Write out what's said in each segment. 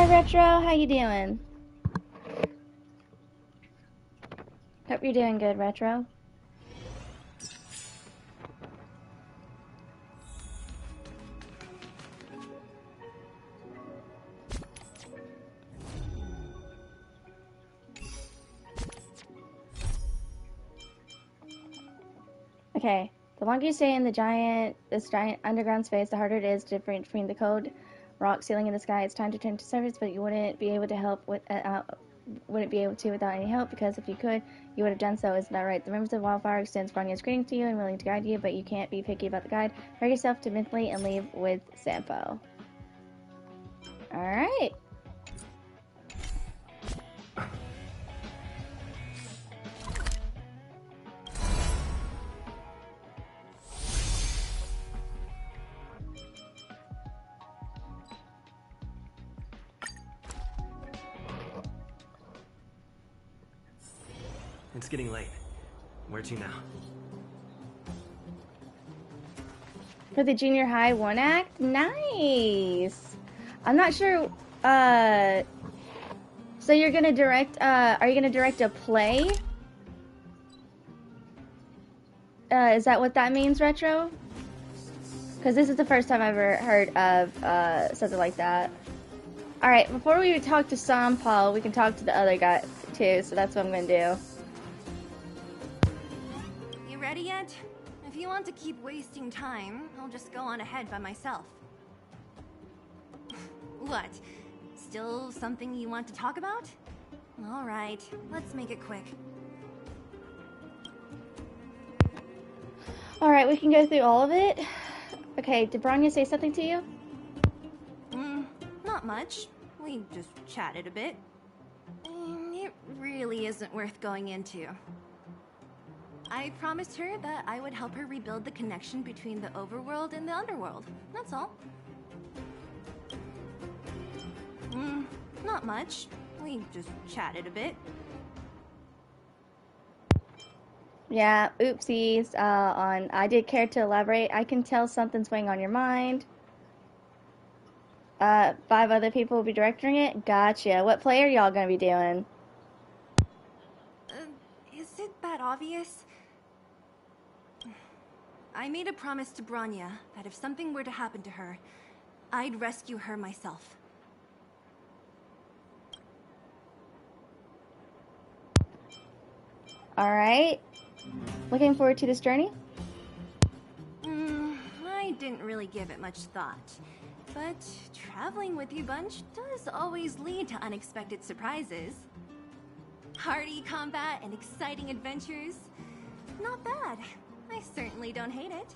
Hi Retro, how you doing? Hope you're doing good, Retro. Okay, the longer you stay in this giant underground space, the harder it is to differentiate between the cold rock ceiling and the sky. It's time to turn to surface, but you wouldn't be able to without any help, because if you could, you would have done so. Isn't that right? The members of Wildfire extends Bronya's greetings to you and willing to guide you, but you can't be picky about the guide. Hurry yourself to Mithley and leave with Sampo. Alright. It's getting late. Where to now? For the junior high 1 act? Nice! I'm not sure, so you're gonna direct, are you gonna direct a play? Is that what that means, Retro? Because this is the first time I've ever heard of, something like that. Alright, before we talk to Paul, we can talk to the other guy, too, so that's what I'm gonna do. You ready yet? If you want to keep wasting time, I'll just go on ahead by myself. What? Still something you want to talk about? Alright, let's make it quick. Alright, we can go through all of it. Okay, did Bronya say something to you? Not much. We just chatted a bit. It really isn't worth going into. I promised her that I would help her rebuild the connection between the overworld and the underworld. That's all. Not much. We just chatted a bit. Yeah, oopsies, I did care to elaborate. I can tell something's weighing on your mind. 5 other people will be directing it? Gotcha. What play are y'all gonna be doing? Is it that obvious? I made a promise to Bronya that if something were to happen to her, I'd rescue her myself. Alright. Looking forward to this journey? I didn't really give it much thought. But traveling with you bunch does always lead to unexpected surprises. Hardy combat and exciting adventures. Not bad. I certainly don't hate it.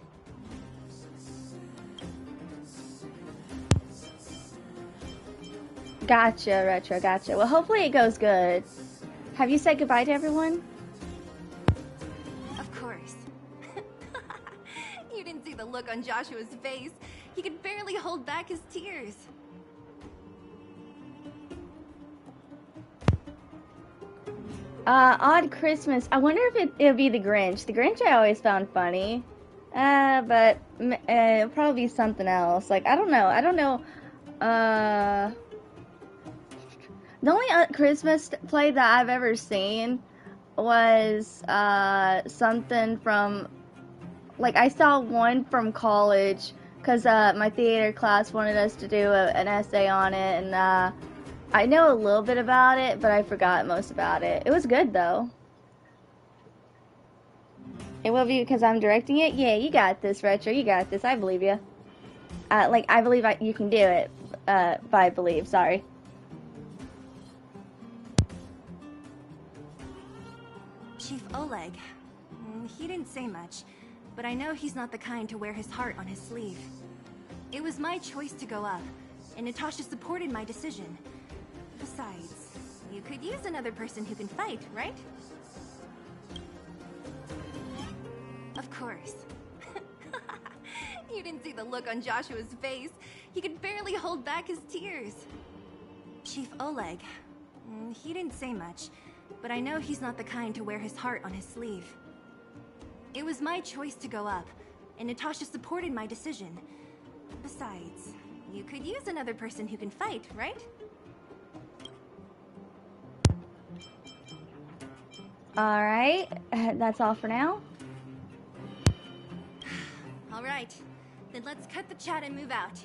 Gotcha, Retro, gotcha. Well, hopefully it goes good. Have you said goodbye to everyone? Of course. You didn't see the look on Joshua's face. He could barely hold back his tears. Odd Christmas. I wonder if it'll be the Grinch. The Grinch I always found funny. But it'll probably be something else. Like, I don't know. The only Christmas play that I've ever seen was, something from, like, I saw one from college, because, my theater class wanted us to do an essay on it, and, I know a little bit about it, but I forgot most about it. It was good, though. It will be because I'm directing it? Yeah, you got this, Retro. You got this. I believe you. I believe you can do it. I believe. Sorry. Chief Oleg. He didn't say much, but I know he's not the kind to wear his heart on his sleeve. It was my choice to go up, and Natasha supported my decision. Besides, you could use another person who can fight, right? Of course. You didn't see the look on Joshua's face. He could barely hold back his tears. Chief Oleg. He didn't say much, but I know he's not the kind to wear his heart on his sleeve. It was my choice to go up, and Natasha supported my decision. Besides, you could use another person who can fight, right? Alright, that's all for now. Alright, then let's cut the chat and move out.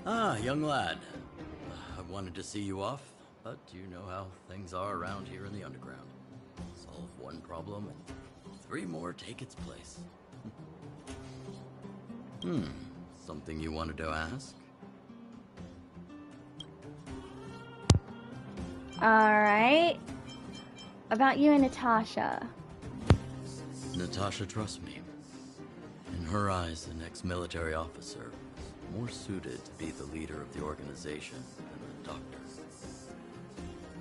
Ah, young lad. I wanted to see you off, but you know how things are around here in the underground. Solve one problem and 3 more take its place. Something you wanted to ask? Alright. About you and Natasha. Natasha trusts me. In her eyes, an ex-military officer is more suited to be the leader of the organization than a doctor.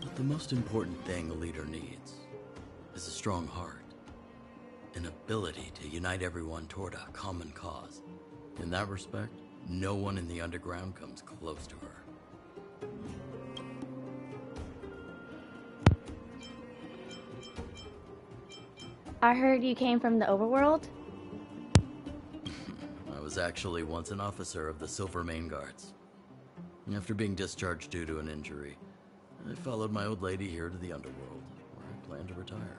But the most important thing a leader needs is a strong heart. An ability to unite everyone toward a common cause. In that respect, no one in the underground comes close to her. I heard you came from the overworld? I was actually once an officer of the Silver Main Guards. After being discharged due to an injury, I followed my old lady here to the underworld, where I plan to retire.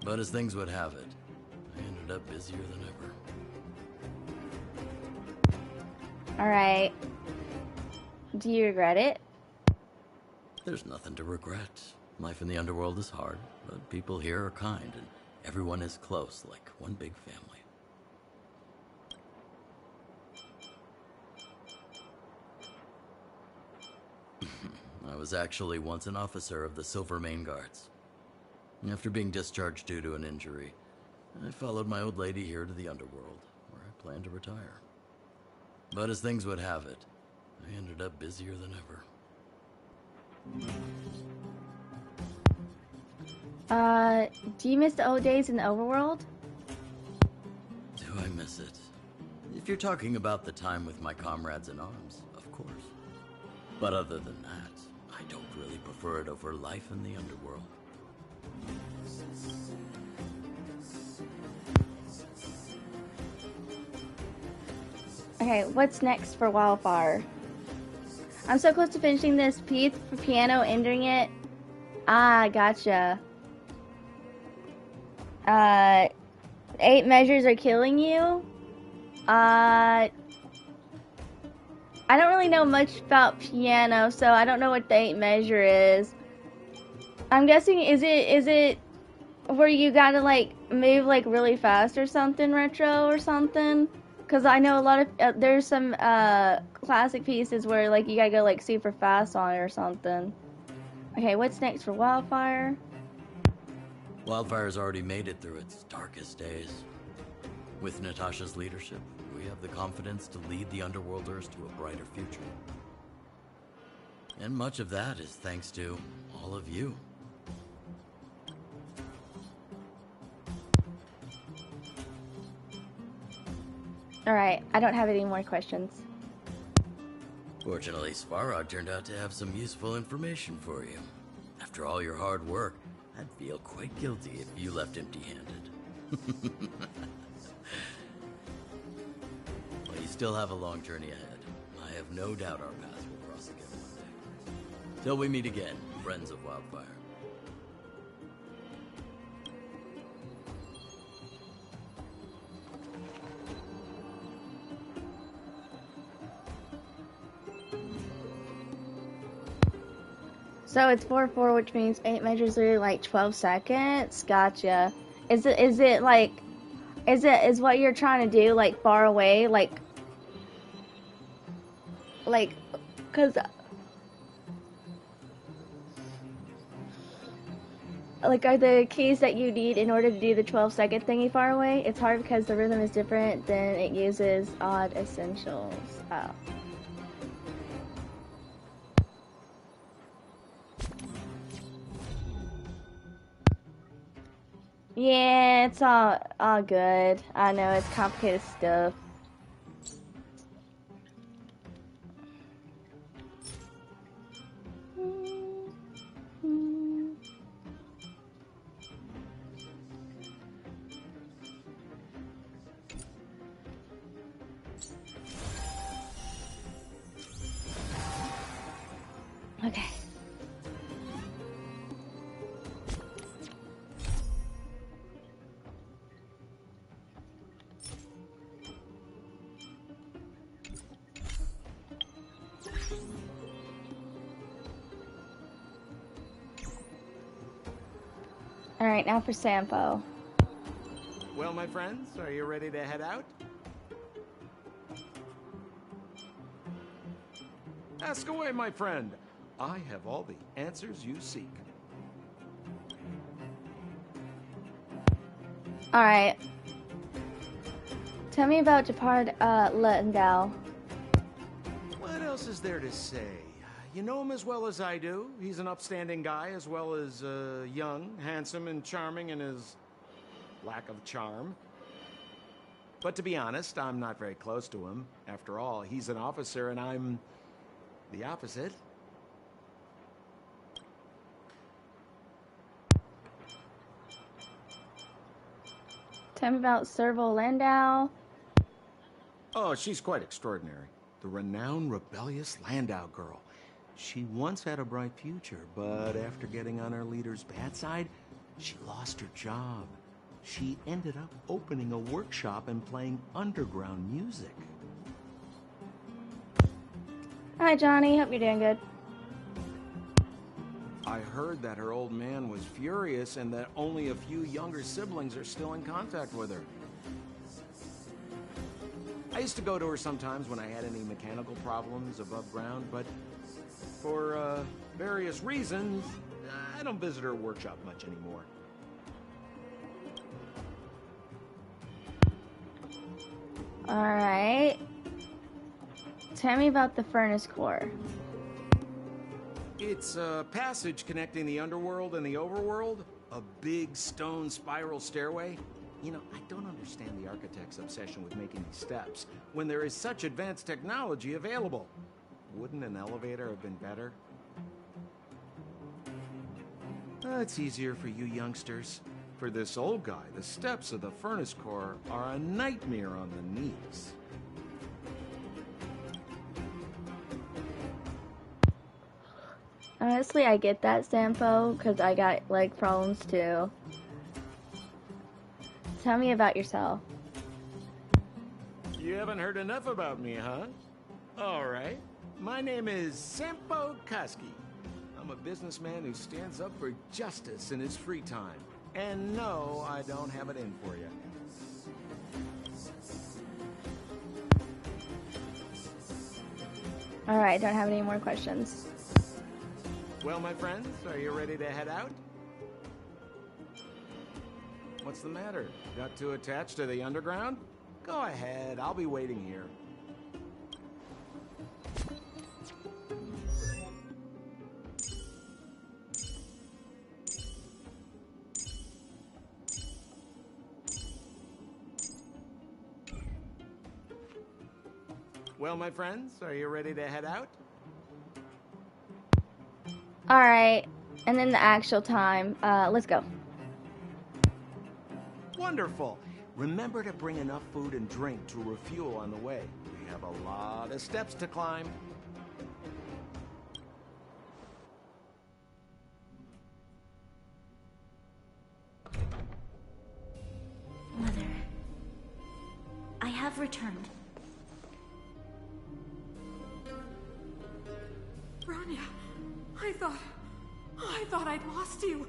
But as things would have it, I ended up busier than ever. Alright. Do you regret it? There's nothing to regret. Life in the underworld is hard, but people here are kind, and everyone is close, like one big family. I was actually once an officer of the Silver Main Guards. After being discharged due to an injury, I followed my old lady here to the underworld, where I plan to retire. But as things would have it, I ended up busier than ever. Do you miss the old days in the overworld? Do I miss it? If you're talking about the time with my comrades in arms, of course. But other than that, I don't really prefer it over life in the underworld. Okay, what's next for Wildfire? I'm so close to finishing this piece for piano, ending it. Ah, gotcha. 8 measures are killing you? I don't really know much about piano, so I don't know what the 8 measure is. I'm guessing, is it where you gotta, like, move, like, really fast or something, retro or something? Because I know a lot of, there's some, classic pieces where, like, you gotta go, like, super fast on it or something. Okay, what's next for Wildfire? Wildfire's already made it through its darkest days. With Natasha's leadership, we have the confidence to lead the Underworlders to a brighter future. And much of that is thanks to all of you. Alright, I don't have any more questions. Fortunately, Svarog turned out to have some useful information for you. After all your hard work, I'd feel quite guilty if you left empty-handed. Well, you still have a long journey ahead. I have no doubt our paths will cross again one day. Till we meet again, friends of Wildfire. So it's 4-4, which means 8 measures are like 12 seconds. Gotcha. Is it like, is what you're trying to do like far away, like, cause, like, are the keys that you need in order to do the 12-second thingy far away? It's hard because the rhythm is different than it uses odd essentials. Oh. Yeah, it's all good. I know it's complicated stuff. Okay. Alright, now for Sampo. Well, my friends, are you ready to head out? Ask away, my friend. I have all the answers you seek. Alright. Tell me about Japard Lendau. What else is there to say? You know him as well as I do. He's an upstanding guy, as well as young, handsome, and charming in his lack of charm. But to be honest, I'm not very close to him. After all, he's an officer and I'm the opposite. Tell me about Serval Landau. Oh, she's quite extraordinary. The renowned rebellious Landau girl. She once had a bright future, but after getting on her leader's bad side, she lost her job. She ended up opening a workshop and playing underground music. Hi, Johnny. Hope you're doing good. I heard that her old man was furious and that only a few younger siblings are still in contact with her. I used to go to her sometimes when I had any mechanical problems above ground, but for various reasons, I don't visit her workshop much anymore. Alright. Tell me about the furnace core. It's a passage connecting the underworld and the overworld. A big stone spiral stairway. You know, I don't understand the architect's obsession with making these steps when there is such advanced technology available. Wouldn't an elevator have been better? It's easier for you youngsters. For this old guy, the steps of the furnace core are a nightmare on the knees. Honestly, I get that, Sampo, because I got leg problems too. Tell me about yourself. You haven't heard enough about me, huh? All right. My name is Sampo Koski. I'm a businessman who stands up for justice in his free time. And no, I don't have it in for you. Alright, don't have any more questions. Well, my friends, are you ready to head out? What's the matter? Got too attached to the underground? Go ahead, I'll be waiting here. Well, my friends, are you ready to head out? Alright, and then the actual time. Let's go. Wonderful. Remember to bring enough food and drink to refuel on the way. We have a lot of steps to climb. Mother, I have returned. Rania, I thought I'd lost you.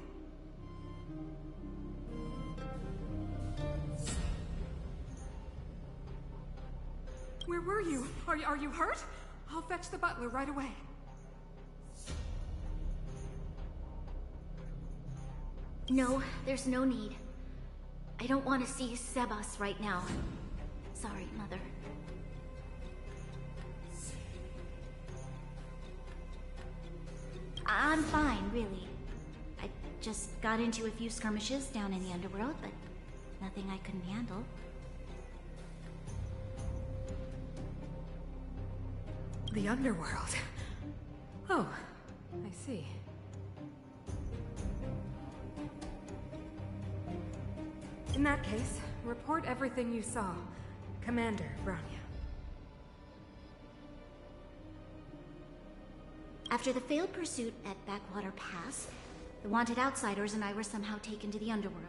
Where were you? Are you hurt? I'll fetch the butler right away. No, there's no need. I don't want to see Sebas right now. Sorry, Mother. I'm fine, really. I just got into a few skirmishes down in the underworld, but nothing I couldn't handle. The underworld. Oh, I see. In that case, report everything you saw. Commander Branya. After the failed pursuit at Backwater Pass, the wanted outsiders and I were somehow taken to the underworld.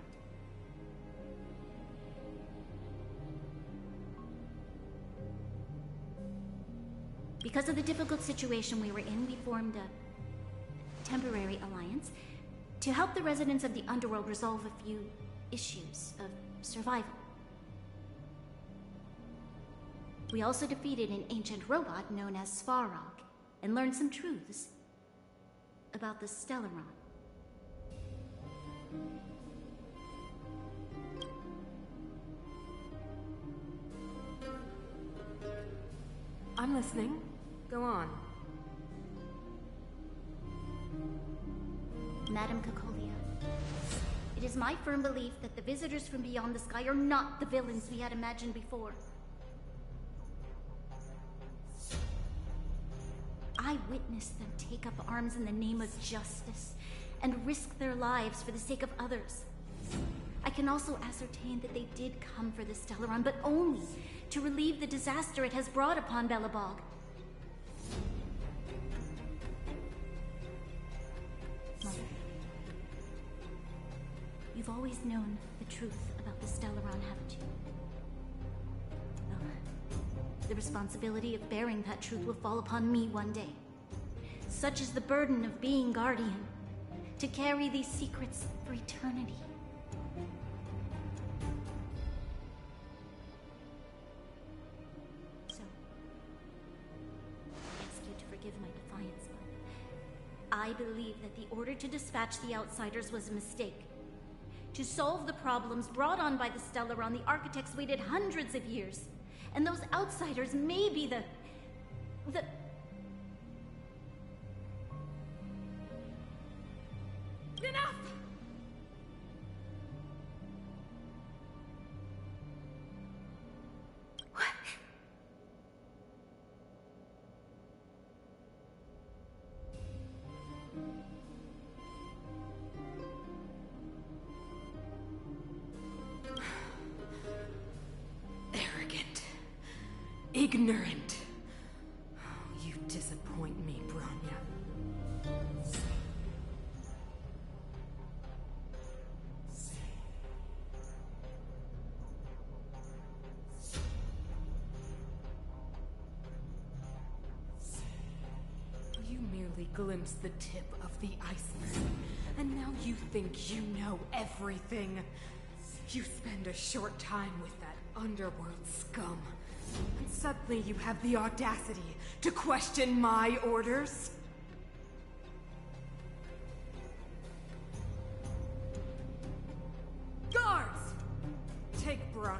Because of the difficult situation we were in, we formed a temporary alliance to help the residents of the underworld resolve a few issues of survival. We also defeated an ancient robot known as Svarog and learned some truths about the Stellaron. I'm listening. Go on. Madam Cocolia, it is my firm belief that the visitors from beyond the sky are not the villains we had imagined before. I witnessed them take up arms in the name of justice and risk their lives for the sake of others. I can also ascertain that they did come for the Stellaron, but only to relieve the disaster it has brought upon Belobog. Mother, you've always known the truth about the Stellaron, haven't you? Well, the responsibility of bearing that truth will fall upon me one day. Such is the burden of being Guardian, to carry these secrets for eternity. So, I ask you to forgive my defiance, but I believe that the order to dispatch the Outsiders was a mistake. To solve the problems brought on by the Stellaron, the architects waited hundreds of years. And those Outsiders may be the... Enough! Arrogant. Ignorant. Oh, you disappoint me, Bronya. You merely glimpsed the tip of the iceberg, and now you think you know everything. You spend a short time with that underworld scum, and suddenly you have the audacity to question my orders? Guards! Take Bronya.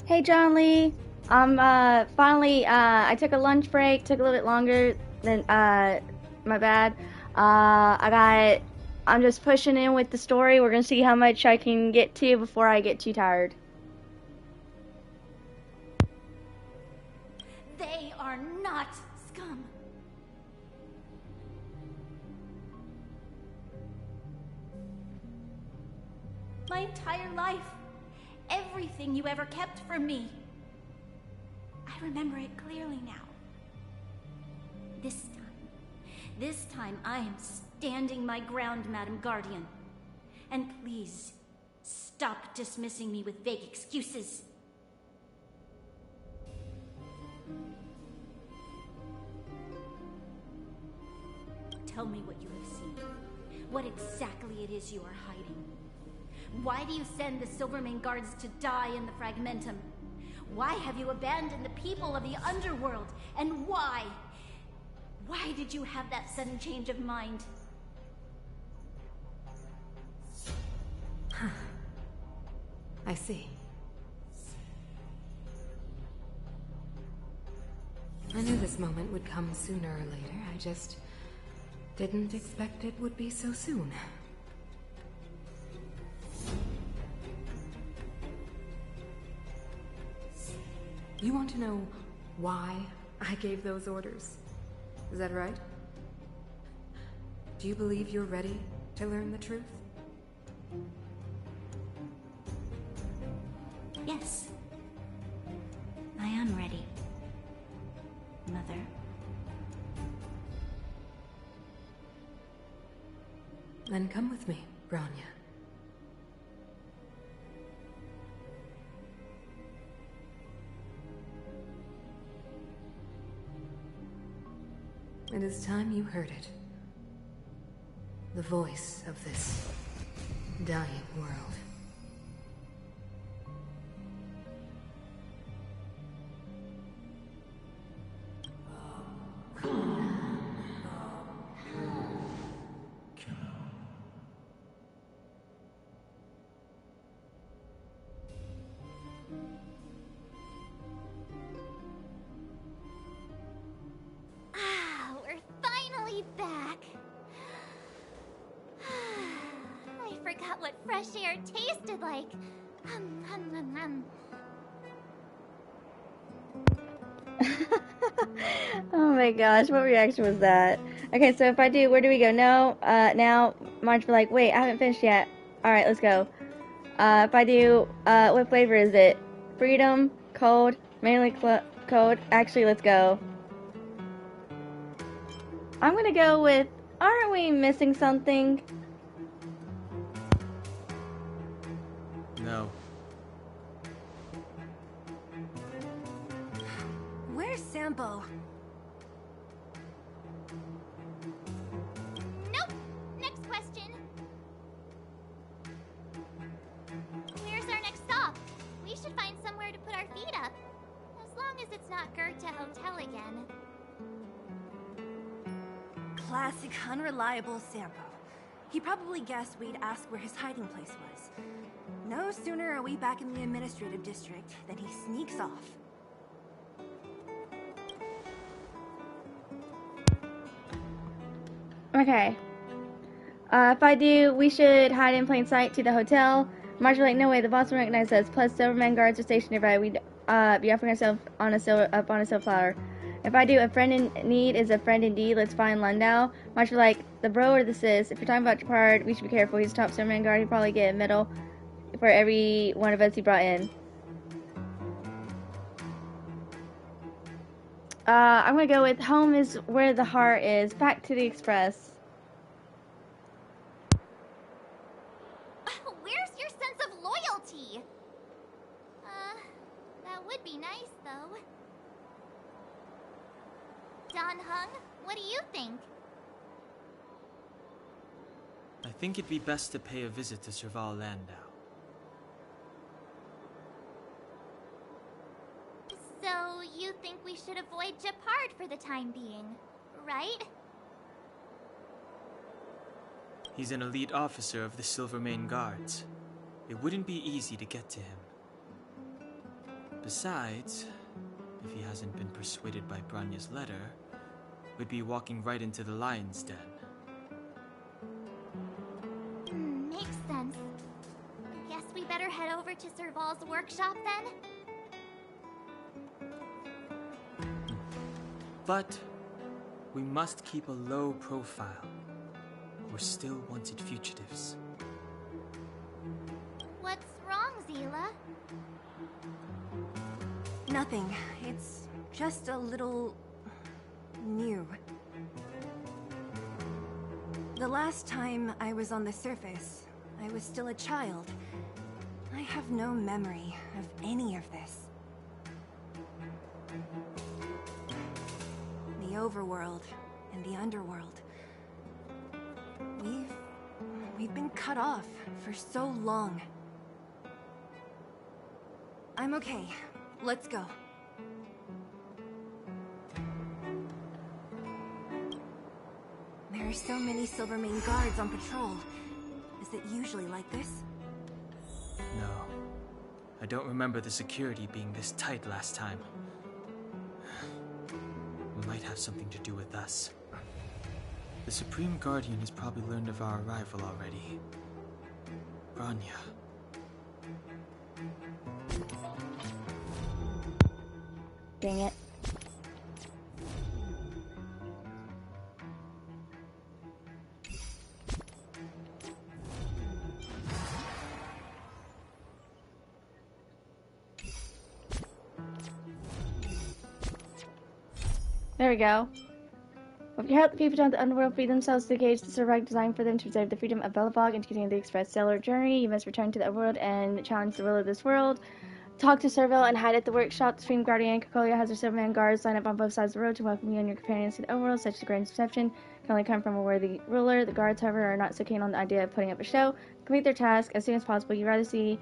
Hey, John Lee. Finally, I took a lunch break, took a little bit longer than, my bad. I'm just pushing in with the story. We're gonna see how much I can get to before I get too tired. They are not scum. My entire life, everything you ever kept from me. I remember it clearly now. This time I am standing my ground, Madam Guardian. And please, stop dismissing me with vague excuses. Tell me what you have seen. What exactly it is you are hiding. Why do you send the Silvermane guards to die in the Fragmentum? Why have you abandoned the people of the underworld? And why? Why did you have that sudden change of mind? I see. I knew this moment would come sooner or later. I just didn't expect it would be so soon. You want to know why I gave those orders? Is that right? Do you believe you're ready to learn the truth? Yes. I am ready. Mother. Then come with me, Branya. It is time you heard it. The voice of this dying world. Ah, we're finally back. I forgot what fresh air tasted like. Hum, hum, hum, hum. Oh my gosh, what reaction was that? Okay, so if I do, where do we go? No, now Marge be like, wait, I haven't finished yet. Alright, let's go. If I do, what flavor is it? Freedom, cold, mainly cold. Actually, let's go. I'm gonna go with, aren't we missing something? No. Where's Sambo? Nope. Next question. Where's our next stop? We should find somewhere to put our feet up. As long as it's not Goethe Hotel again. Classic unreliable Sambo. He probably guessed we'd ask where his hiding place was. No sooner are we back in the administrative district than he sneaks off. Okay. If I do, we should hide in plain sight to the hotel. Marge will be like, no way, the boss will recognize us. Plus, Silverman guards are stationed nearby. We'd be offering ourselves on a silver. If I do, a friend in need is a friend indeed. Let's find Lundau. Marge will be like, the bro or the sis. If you're talking about Japard, we should be careful. He's a top Silverman guard. He'll probably get a medal for every one of us he brought in. I'm gonna go with home is where the heart is. Back to the express. Where's your sense of loyalty? That would be nice, though. Don Hung, what do you think? I think it'd be best to pay a visit to Serval Landau. So, you think we should avoid Japard for the time being, right? He's an elite officer of the Silvermane Guards. It wouldn't be easy to get to him. Besides, if he hasn't been persuaded by Branya's letter, we'd be walking right into the lion's den. Makes sense. Guess we better head over to Serval's workshop then? But we must keep a low profile. We're still wanted fugitives. What's wrong, Zila? Nothing. It's just a little... new. The last time I was on the surface, I was still a child. I have no memory of any of this. The overworld and the underworld. We've been cut off for so long. I'm okay. Let's go. There are so many Silvermane guards on patrol. Is it usually like this? No. I don't remember the security being this tight last time. It might have something to do with us. The Supreme Guardian has probably learned of our arrival already. Branya. Dang it. There we go. If you help the people of the underworld free themselves to the cage, the survive designed for them to preserve the freedom of Belobog and to continue the express stellar journey, you must return to the overworld and challenge the will of this world. Talk to Serval and hide at the workshop. The Supreme Guardian Cocolia has her Silverman guards lined up on both sides of the road to welcome you and your companions to the overworld. Such a grand reception can only come from a worthy ruler. The guards, however, are not so keen on the idea of putting up a show. Complete their task as soon as possible. You'd rather see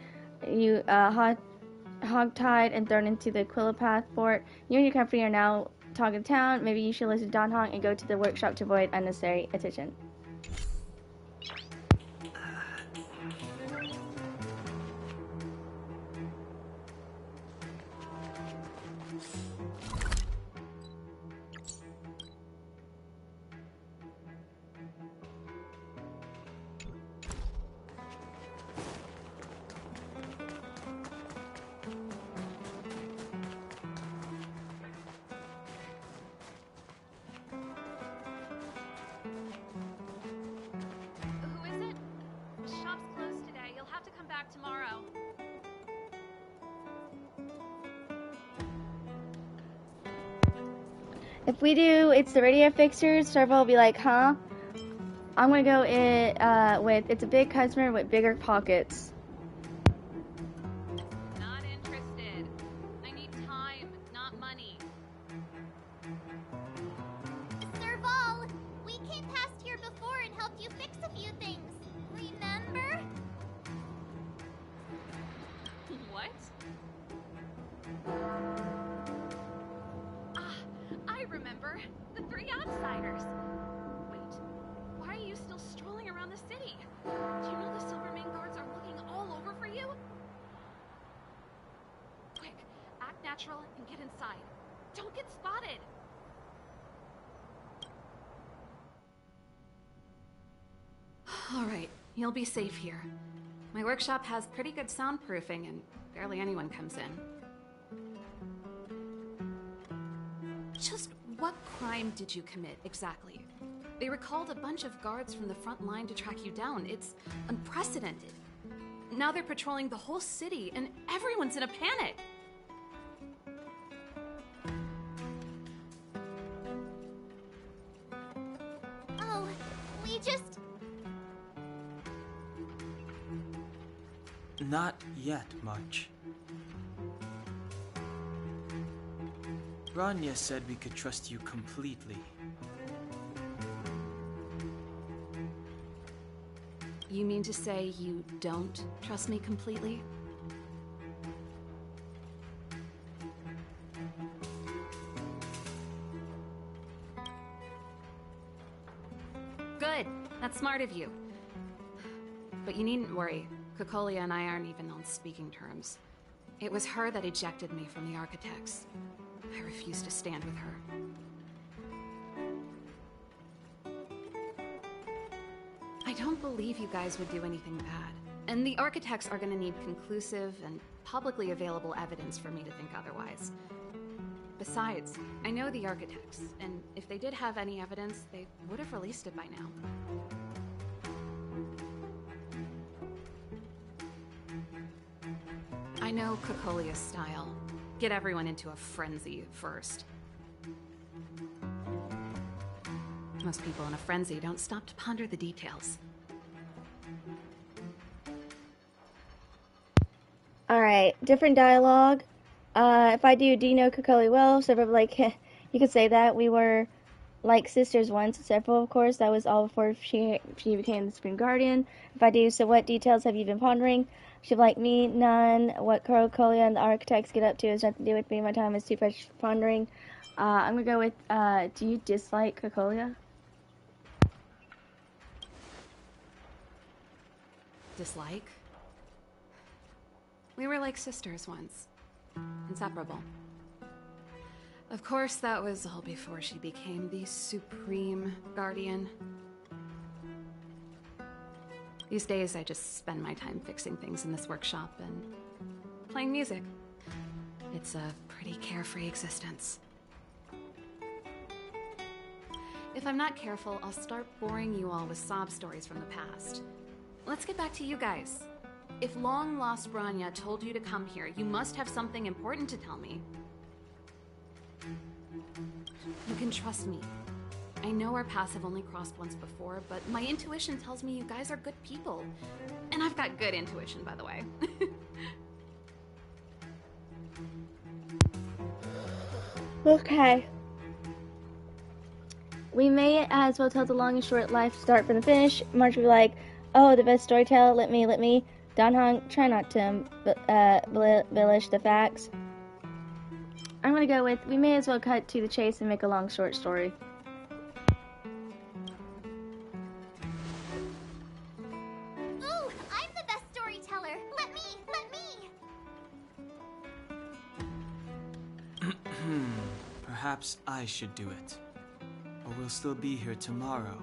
you hog-tied and thrown into the Quillipath fort. You and your company are now talking town. Maybe you should listen to Don Hong and go to the workshop to avoid unnecessary attention. Tomorrow. If we do, it's the radio fixers, Serval will be like, huh? I'm gonna go with, it's a big customer with bigger pockets. Not interested. I need time, not money. Serval, we came past here before and helped you fix a few things. Remember? What? I remember. The three outsiders. Wait, why are you still strolling around the city? Do you know the Silvermane guards are looking all over for you? Quick, act natural and get inside. Don't get spotted. All right, you'll be safe here. My workshop has pretty good soundproofing and barely anyone comes in. Just what crime did you commit, exactly? They recalled a bunch of guards from the front line to track you down. It's unprecedented. Now they're patrolling the whole city and everyone's in a panic. Oh, we just... Not yet, March. Rania said we could trust you completely. You mean to say you don't trust me completely? Good. That's smart of you. But you needn't worry. Cocolia and I aren't even on speaking terms. It was her that ejected me from the Architects. I refuse to stand with her. I don't believe you guys would do anything bad. And the Architects are gonna need conclusive and publicly available evidence for me to think otherwise. Besides, I know the Architects, and if they did have any evidence, they would have released it by now. I know Cocolia's style. Get everyone into a frenzy first. Most people in a frenzy don't stop to ponder the details. Alright, different dialogue. If I do you know Cocolia well? Several like, you could say that. We were like sisters once. Several, of course. That was all before she became the Supreme Guardian. If I do, so what details have you been pondering? She'd like me, none. What Cocolia and the Architects get up to has nothing to do with me. My time is too much pondering. I'm gonna go with, do you dislike Cocolia? Dislike? We were like sisters once. Inseparable. Of course, that was all before she became the Supreme Guardian. These days, I just spend my time fixing things in this workshop and playing music. It's a pretty carefree existence. If I'm not careful, I'll start boring you all with sob stories from the past. Let's get back to you guys. If long-lost Branya told you to come here, you must have something important to tell me. You can trust me. I know our paths have only crossed once before, but my intuition tells me you guys are good people. And I've got good intuition, by the way. Okay. We may as well tell the long and short life start from the finish. March will be like, oh, the best storyteller, let me. Don Hong, try not to embellish the facts. I'm gonna go with, we may as well cut to the chase and make a long short story. Ooh, I'm the best storyteller. Let me. Perhaps I should do it. Or we'll still be here tomorrow.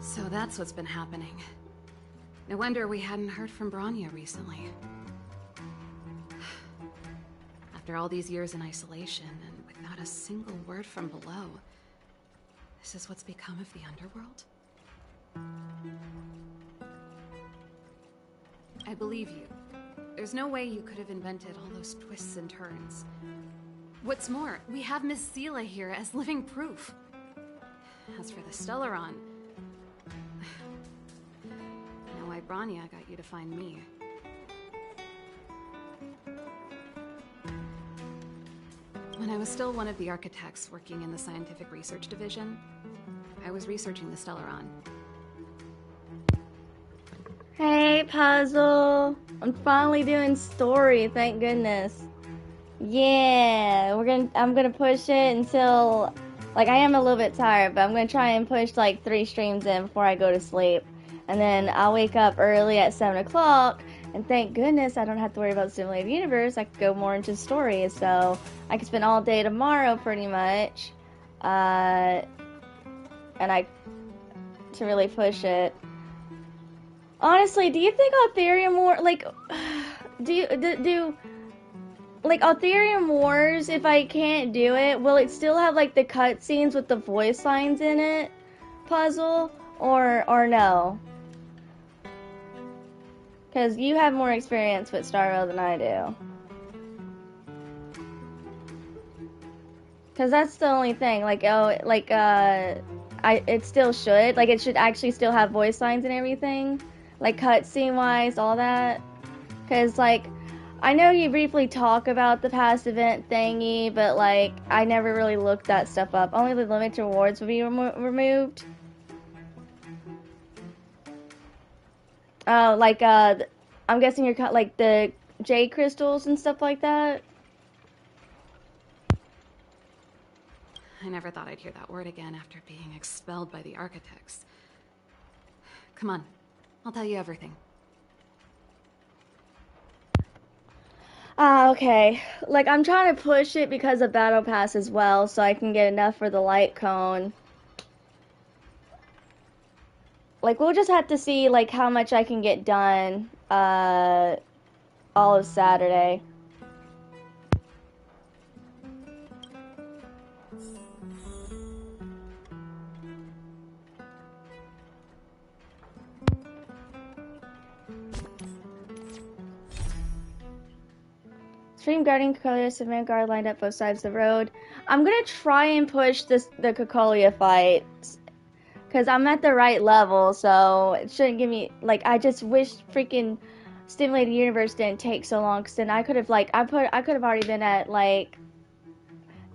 So that's what's been happening. No wonder we hadn't heard from Branya recently. After all these years in isolation, and without a single word from below, this is what's become of the underworld? I believe you. There's no way you could have invented all those twists and turns. What's more, we have Miss Seela here as living proof. As for the Stellaron, I know why Branya got you to find me. When I was still one of the architects working in the scientific research division, I was researching the Stellaron. Hey, Puzzle. I'm finally doing story, thank goodness. Yeah, I'm gonna push it until, like, I am a little bit tired, but I'm gonna try and push like 3 streams in before I go to sleep. And then I'll wake up early at 7 o'clock, and thank goodness I don't have to worry about Simulated Universe. I could go more into stories, so I can spend all day tomorrow pretty much. And to really push it. Honestly, do you think Altharium War, like, like, Altharium Wars, if I can't do it, will it still have, like, the cutscenes with the voice lines in it, Puzzle, or no? Because you have more experience with Starward than I do. Because that's the only thing, like, it still should, like, it should actually still have voice lines and everything. Like, cutscene-wise, all that. Because, like, I know you briefly talk about the past event thingy, but, like, I never really looked that stuff up. Only the limited rewards would be removed. Oh, like, I'm guessing you're, like, the jade crystals and stuff like that? I never thought I'd hear that word again after being expelled by the architects. Come on, I'll tell you everything. Okay. Like, I'm trying to push it because of Battle Pass as well, so I can get enough for the light cone. Like, we'll just have to see, like, how much I can get done, all of Saturday. Stream Guardian Cocolia and Vanguard lined up both sides of the road. I'm gonna try and push the Cocolia fight. Because I'm at the right level, so it shouldn't give me, like, I just wish freaking Stimulated Universe didn't take so long, because then I could have, like, I could have already been at, like,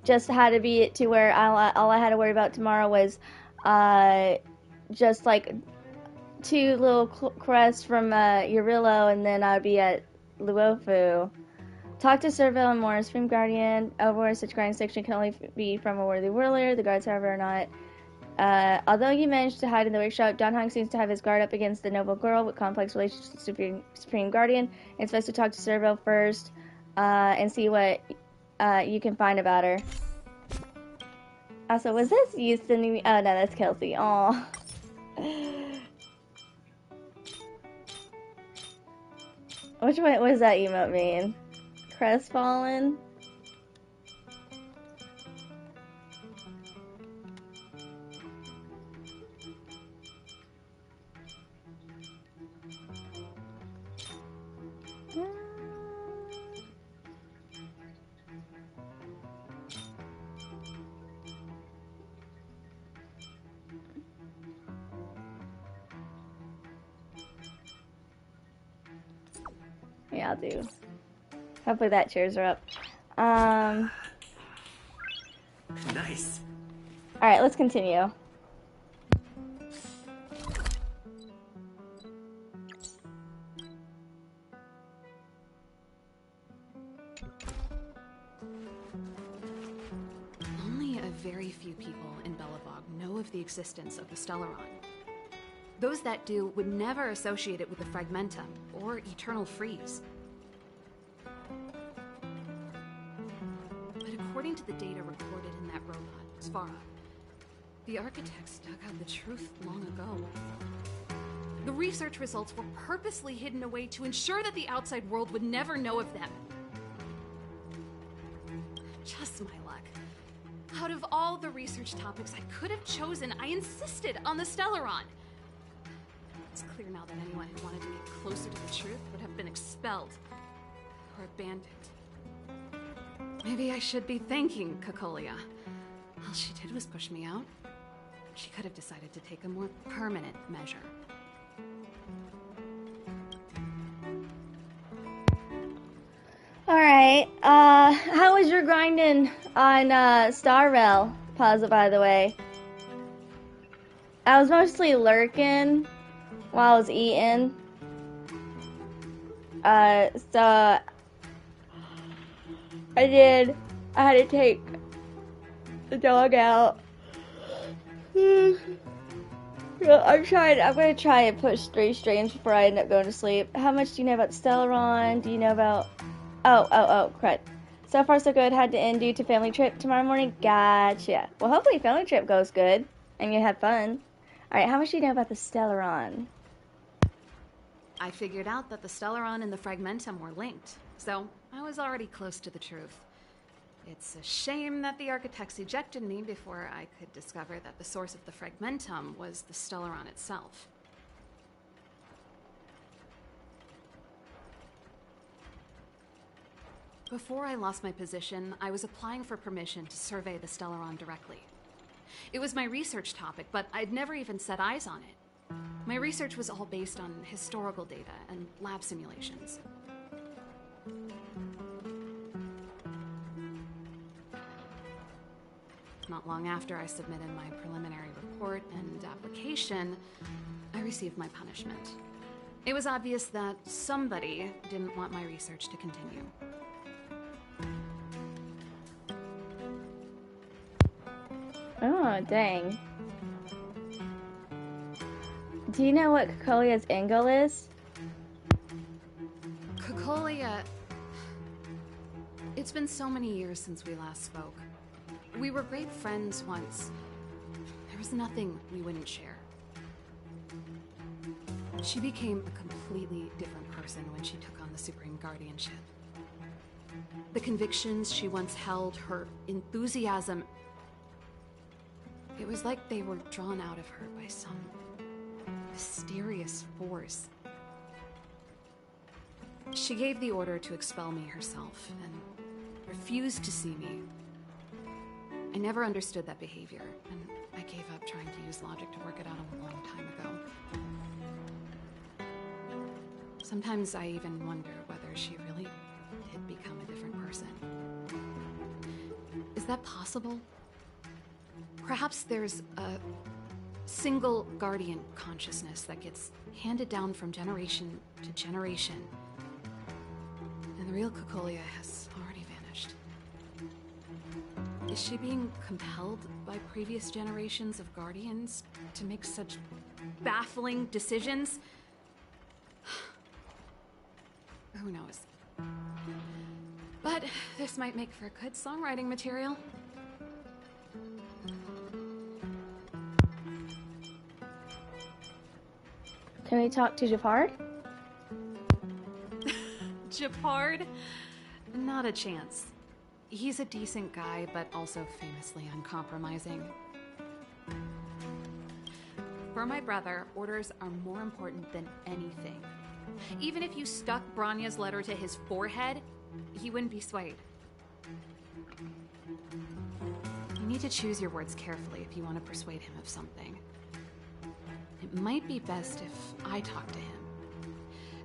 just had to be to where all I had to worry about tomorrow was, just, like, 2 little quests from, Urillo, and then I'd be at Luofu. Talk to Serval and Morris, Stream Guardian. Overwatch, such grinding section can only be from a worthy warrior. The guards, however, are not. Although he managed to hide in the workshop, Don Hong seems to have his guard up against the noble girl with complex relationships with Supreme Guardian. It's best to talk to Serval first, and see what you can find about her. Also, was this you sending me? Oh no, that's Kelsey. Aw. Which one? What does that emote mean? Crestfallen? I'll do. Hopefully that cheers her up. Nice. Alright, let's continue. Only a very few people in Belobog know of the existence of the Stellaron. Those that do would never associate it with the Fragmentum or Eternal Freeze. But according to the data recorded in that robot, Svara, the architects dug out the truth long ago. The research results were purposely hidden away to ensure that the outside world would never know of them. Just my luck. Out of all the research topics I could have chosen, I insisted on the Stellaron. It's clear now that anyone who wanted to get closer to the truth would have been expelled or abandoned. Maybe I should be thanking Cocolia. All she did was push me out. She could have decided to take a more permanent measure. Alright, how was your grinding on, Star Rail puzzle, by the way? I was mostly lurking while I was eating. So I had to take the dog out. I'm gonna try and push 3 streams before I end up going to sleep. How much do you know about Stellaron? Do you know about... Oh, crud. So far so good. Had to end due to family trip tomorrow morning. Gotcha. Well, hopefully family trip goes good and you have fun. Alright, how much do you know about the Stellaron? I figured out that the Stellaron and the Fragmentum were linked, so I was already close to the truth. It's a shame that the architects ejected me before I could discover that the source of the Fragmentum was the Stellaron itself. Before I lost my position, I was applying for permission to survey the Stellaron directly. It was my research topic, but I'd never even set eyes on it. My research was all based on historical data and lab simulations. Not long after I submitted my preliminary report and application, I received my punishment. It was obvious that somebody didn't want my research to continue. Oh, dang. Do you know what Cocolia's end goal is? Cocolia... It's been so many years since we last spoke. We were great friends once. There was nothing we wouldn't share. She became a completely different person when she took on the Supreme Guardianship. The convictions she once held, her enthusiasm... It was like they were drawn out of her by some mysterious force. She gave the order to expel me herself and refused to see me. I never understood that behavior, and I gave up trying to use logic to work it out a long time ago. Sometimes I even wonder whether she really did become a different person. Is that possible? Perhaps there's a single guardian consciousness that gets handed down from generation to generation, and the real Cocolia has already vanished. Is she being compelled by previous generations of guardians to make such baffling decisions? Who knows? But this might make for good songwriting material. Can we talk to Jafar? Japard? Not a chance. He's a decent guy, but also famously uncompromising. For my brother, orders are more important than anything. Even if you stuck Branya's letter to his forehead, he wouldn't be swayed. You need to choose your words carefully if you want to persuade him of something. It might be best if I talk to him.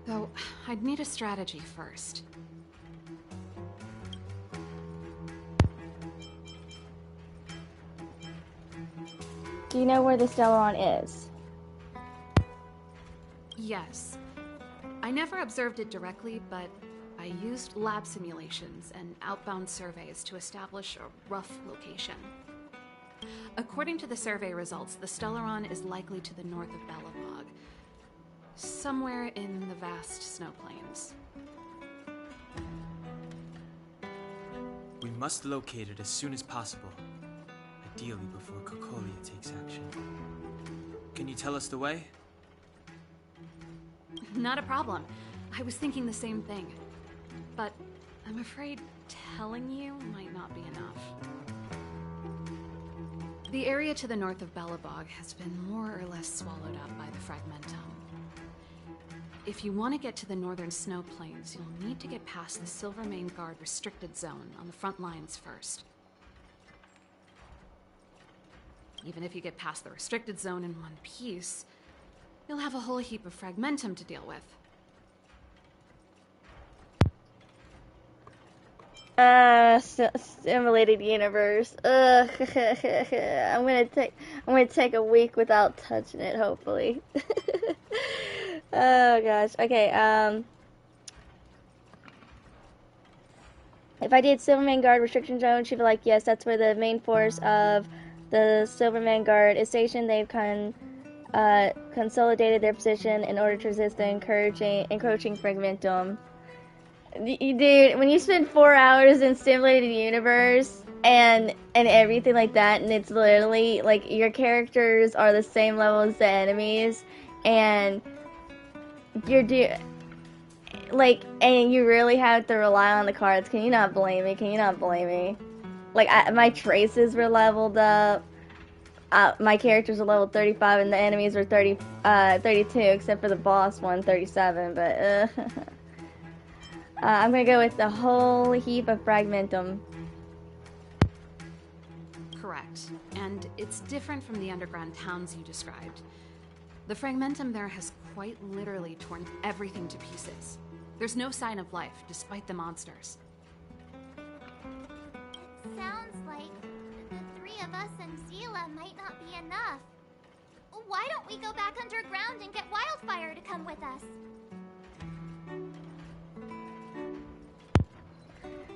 Though, I'd need a strategy first. Do you know where the Stellaron is? Yes. I never observed it directly, but I used lab simulations and outbound surveys to establish a rough location. According to the survey results, the Stellaron is likely to the north of Belobog, somewhere in the vast snow plains. We must locate it as soon as possible, ideally before Kokolia takes action. Can you tell us the way? Not a problem. I was thinking the same thing. But I'm afraid telling you might not be enough. The area to the north of Belobog has been more or less swallowed up by the Fragmentum. If you want to get to the northern snow plains, you'll need to get past the Silvermane Guard restricted zone on the front lines first. Even if you get past the restricted zone in one piece, you'll have a whole heap of Fragmentum to deal with. Simulated universe. Ugh. I'm gonna take a week without touching it, hopefully. Oh gosh. Okay, if I did Silvermane Guard restriction zone, she'd be like, yes, that's where the main force of the Silvermane Guard is stationed. They've consolidated their position in order to resist the encroaching Fragmentum. Dude, when you spend 4 hours in Simulated Universe and everything like that, and it's literally like your characters are the same level as the enemies, and and you really have to rely on the cards. Can you not blame me? Can you not blame me? Like, my traces were leveled up. My characters were level 35, and the enemies were 32, except for the boss one, 37. But I'm gonna go with the whole heap of Fragmentum. Correct. And it's different from the underground towns you described. The Fragmentum there has quite literally torn everything to pieces. There's no sign of life, despite the monsters. It sounds like the three of us and Zila might not be enough. Why don't we go back underground and get Wildfire to come with us?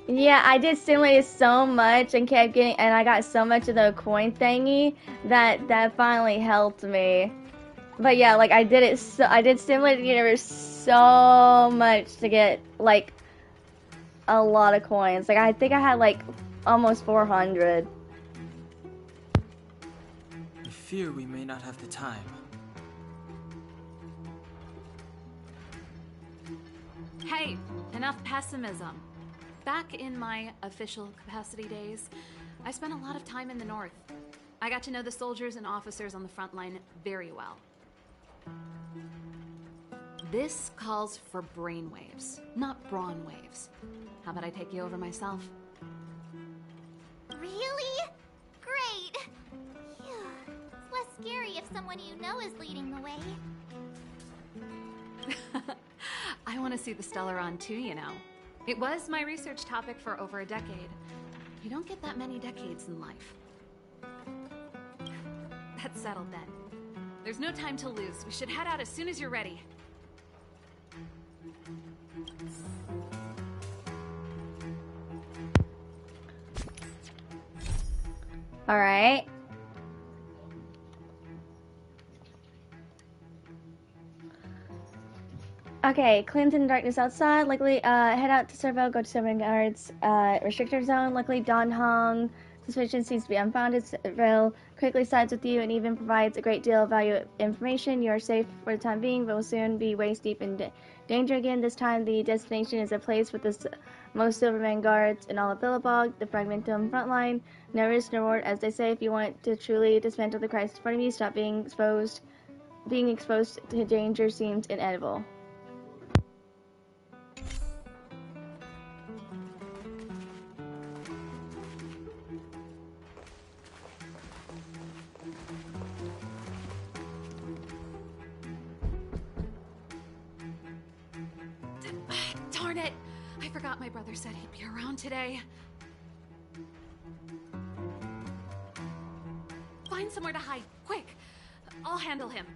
Yeah, I did simulate so much and I got so much of the coin thingy that finally helped me. But yeah, like I did Simulated Universe so much to get like a lot of coins. Like I think I had like almost 400. I fear we may not have the time. Hey, enough pessimism. Back in my official capacity days, I spent a lot of time in the north. I got to know the soldiers and officers on the front line very well. This calls for brainwaves, not brawn waves. How about I take you over myself? Really? Great! Phew. It's less scary if someone you know is leading the way. I want to see the Stellaron too, you know. It was my research topic for over a decade. You don't get that many decades in life. That's settled then. There's no time to lose. We should head out as soon as you're ready. All right. Okay, Clinton darkness outside. Luckily, head out to Servo, go to Silvermane Guards, restricted zone. Luckily, Don Hong suspicion seems to be unfounded. Servo quickly sides with you and even provides a great deal of valuable information. You are safe for the time being, but will soon be waist deep in danger again. This time, the destination is a place with the most Silvermane Guards in all of Billabog, the Fragmentum frontline. No risk, no reward, as they say. If you want to truly dismantle the crisis in front of you, stop being exposed. Being exposed to danger seems inevitable. Darn it! I forgot my brother said he'd be around today. Find somewhere to hide, quick! I'll handle him.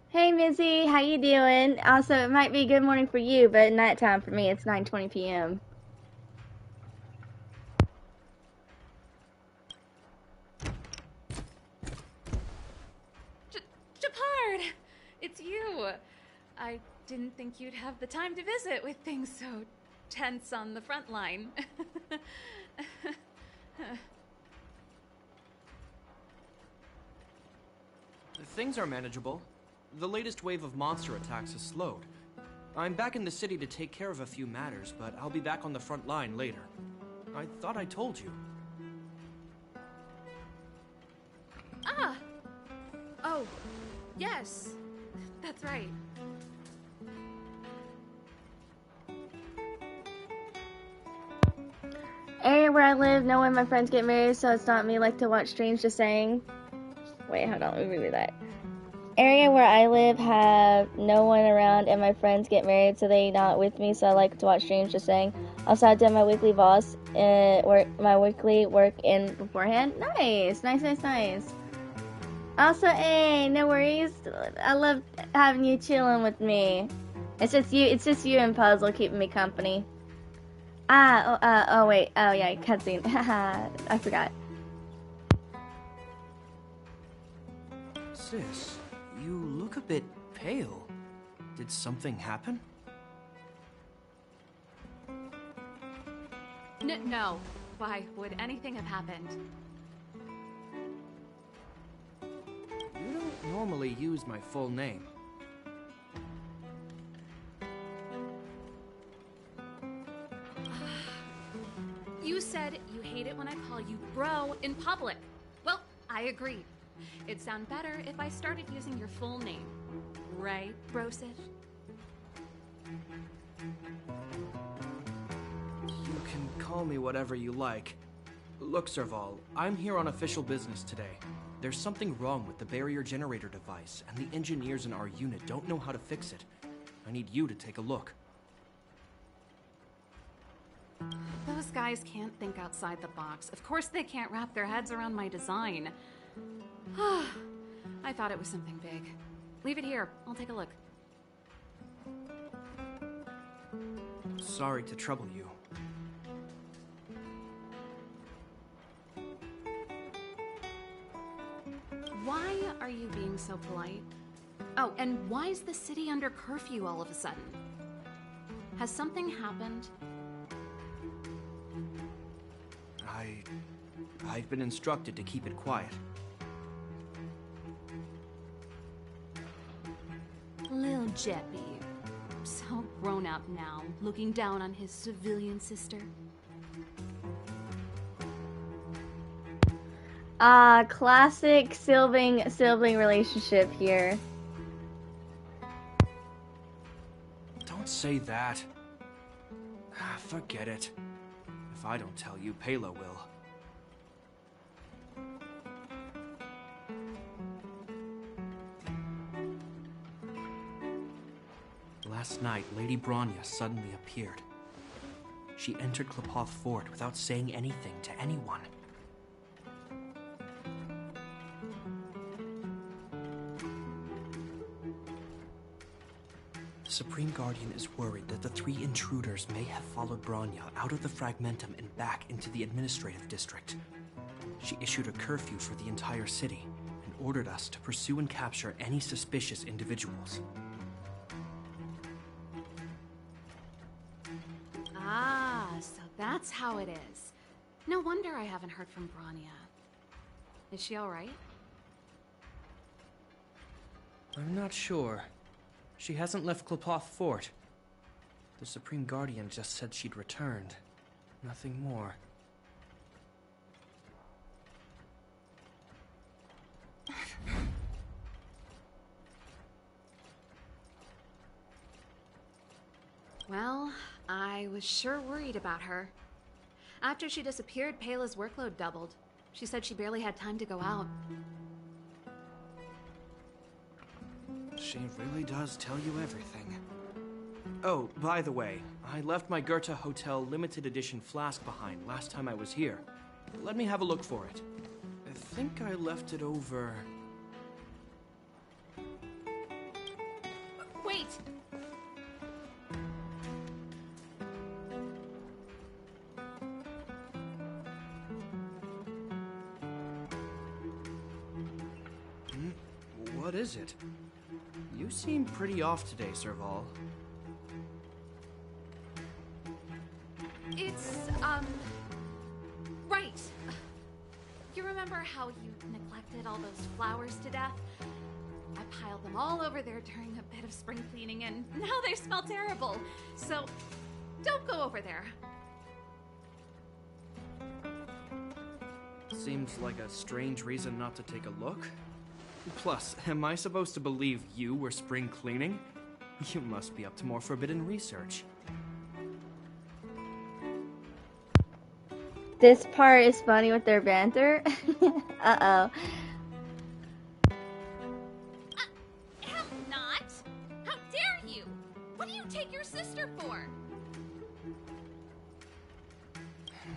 Hey Mizzy, how you doing? Also, it might be good morning for you, but nighttime for me, it's 9:20 p.m. Japard! It's you! I didn't think you'd have the time to visit with things so tense on the front line. Things are manageable. The latest wave of monster attacks has slowed. I'm back in the city to take care of a few matters, but I'll be back on the front line later. I thought I told you. Ah! Oh, yes. That's right. Area where I live, no one of my friends get married, so it's not me like to watch Strange to Saying. Wait, hold on, let me read that. Area where I live have no one around and my friends get married, so they not with me, so I like to watch Strange to Saying. Also, I did my weekly boss, my weekly work in beforehand. Nice. Also, hey, no worries. I love having you chilling with me. It's just you and Puzzle keeping me company. Oh wait, oh yeah, cutscene. Haha, I forgot. Sis, you look a bit pale. Did something happen? No. Why would anything have happened? You don't normally use my full name. You said you hate it when I call you bro in public. Well, I agree. It'd sound better if I started using your full name. Right, Brosif? You can call me whatever you like. Look, Serval, I'm here on official business today. There's something wrong with the barrier generator device, and the engineers in our unit don't know how to fix it. I need you to take a look. Those guys can't think outside the box. Of course they can't wrap their heads around my design. I thought it was something big. Leave it here. I'll take a look. Sorry to trouble you. Why are you being so polite? Oh, and why is the city under curfew all of a sudden? Has something happened? I've been instructed to keep it quiet. Lil Jeppy. So grown up now, looking down on his civilian sister. Classic sibling relationship here. Don't say that. Forget it. If I don't tell you, Pela will. Last night, Lady Bronya suddenly appeared. She entered Klapoth Fort without saying anything to anyone. The Supreme Guardian is worried that the 3 intruders may have followed Bronya out of the Fragmentum and back into the administrative district. She issued a curfew for the entire city and ordered us to pursue and capture any suspicious individuals. So that's how it is. No wonder I haven't heard from Bronya. Is she alright? I'm not sure. She hasn't left Klapoth Fort. The Supreme Guardian just said she'd returned. Nothing more. Well, I was sure worried about her. After she disappeared, Pela's workload doubled. She said she barely had time to go out. She really does tell you everything. Oh, by the way, I left my Goethe Hotel limited edition flask behind last time I was here. Let me have a look for it. I think I left it over... Wait! What is it? You seem pretty off today, Serval. It's, right. You remember how you neglected all those flowers to death? I piled them all over there during a bit of spring cleaning, and now they smell terrible. So, don't go over there. Seems like a strange reason not to take a look. Plus, am I supposed to believe you were spring cleaning? You must be up to more forbidden research. This part is funny with their banter. Uh-oh. Hell not! How dare you! What do you take your sister for?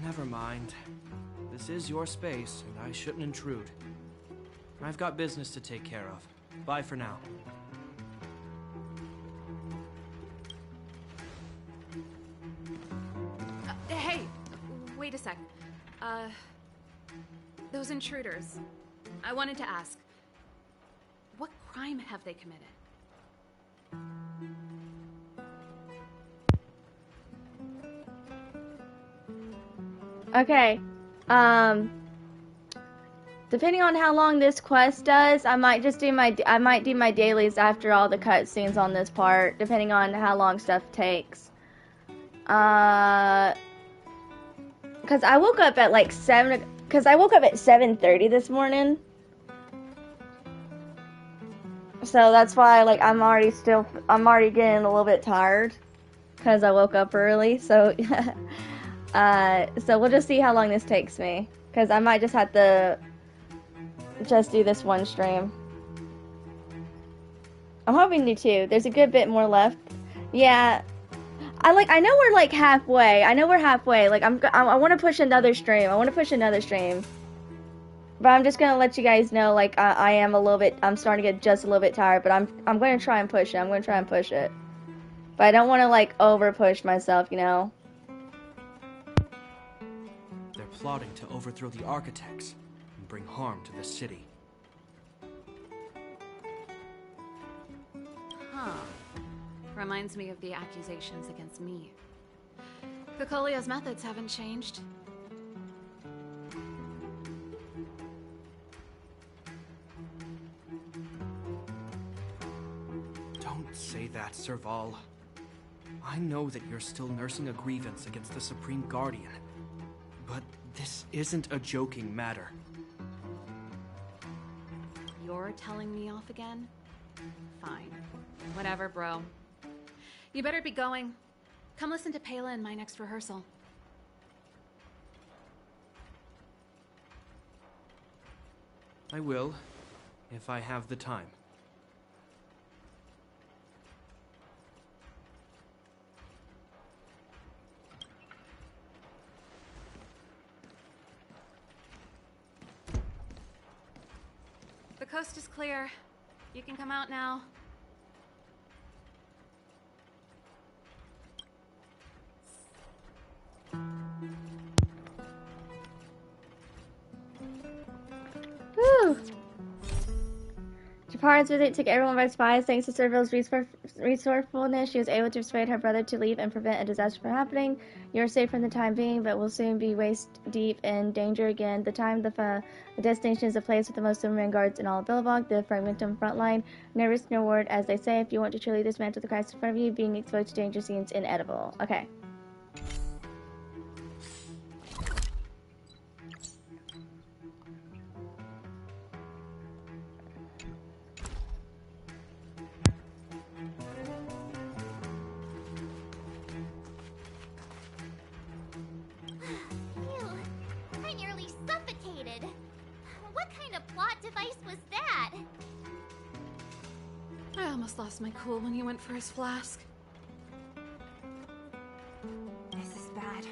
Never mind. This is your space, and I shouldn't intrude. I've got business to take care of. Bye for now. Hey! Wait a sec. Those intruders. I wanted to ask, what crime have they committed? Okay. Depending on how long this quest does, I might do my dailies after all the cutscenes on this part, depending on how long stuff takes. Cause I woke up at like 7:30 this morning. So that's why like I'm already getting a little bit tired cuz I woke up early. So so we'll just see how long this takes me, cuz I might just have to just do this one stream. I'm hoping to two. There's a good bit more left. Yeah. I know we're like halfway. I know we're halfway. Like I want to push another stream. But I'm just gonna let you guys know, like I'm starting to get just a little bit tired, but I'm going to try and push it. But I don't want to like over push myself, you know. They're plotting to overthrow the architects and bring harm to the city. Huh. Reminds me of the accusations against me. Picolio's methods haven't changed. Don't say that, Serval. I know that you're still nursing a grievance against the Supreme Guardian, but this isn't a joking matter. You're telling me off again? Fine. Whatever, bro. You better be going. Come listen to Pela in my next rehearsal. I will, if I have the time. The coast is clear. You can come out now. Whew. Japar's visit took everyone by surprise. Thanks to Serval's resourcefulness, she was able to persuade her brother to leave and prevent a disaster from happening. You're safe for the time being, but will soon be waist-deep in danger again. The destination is a place with the most Silverman guards in all of Billabong, the Fragmentum frontline. No risk, no reward, as they say. If you want to truly dismantle the crisis in front of you, being exposed to danger seems inedible. Okay. Phew, I nearly suffocated. What kind of plot device was that? I almost lost my cool when he went for his flask. This is bad.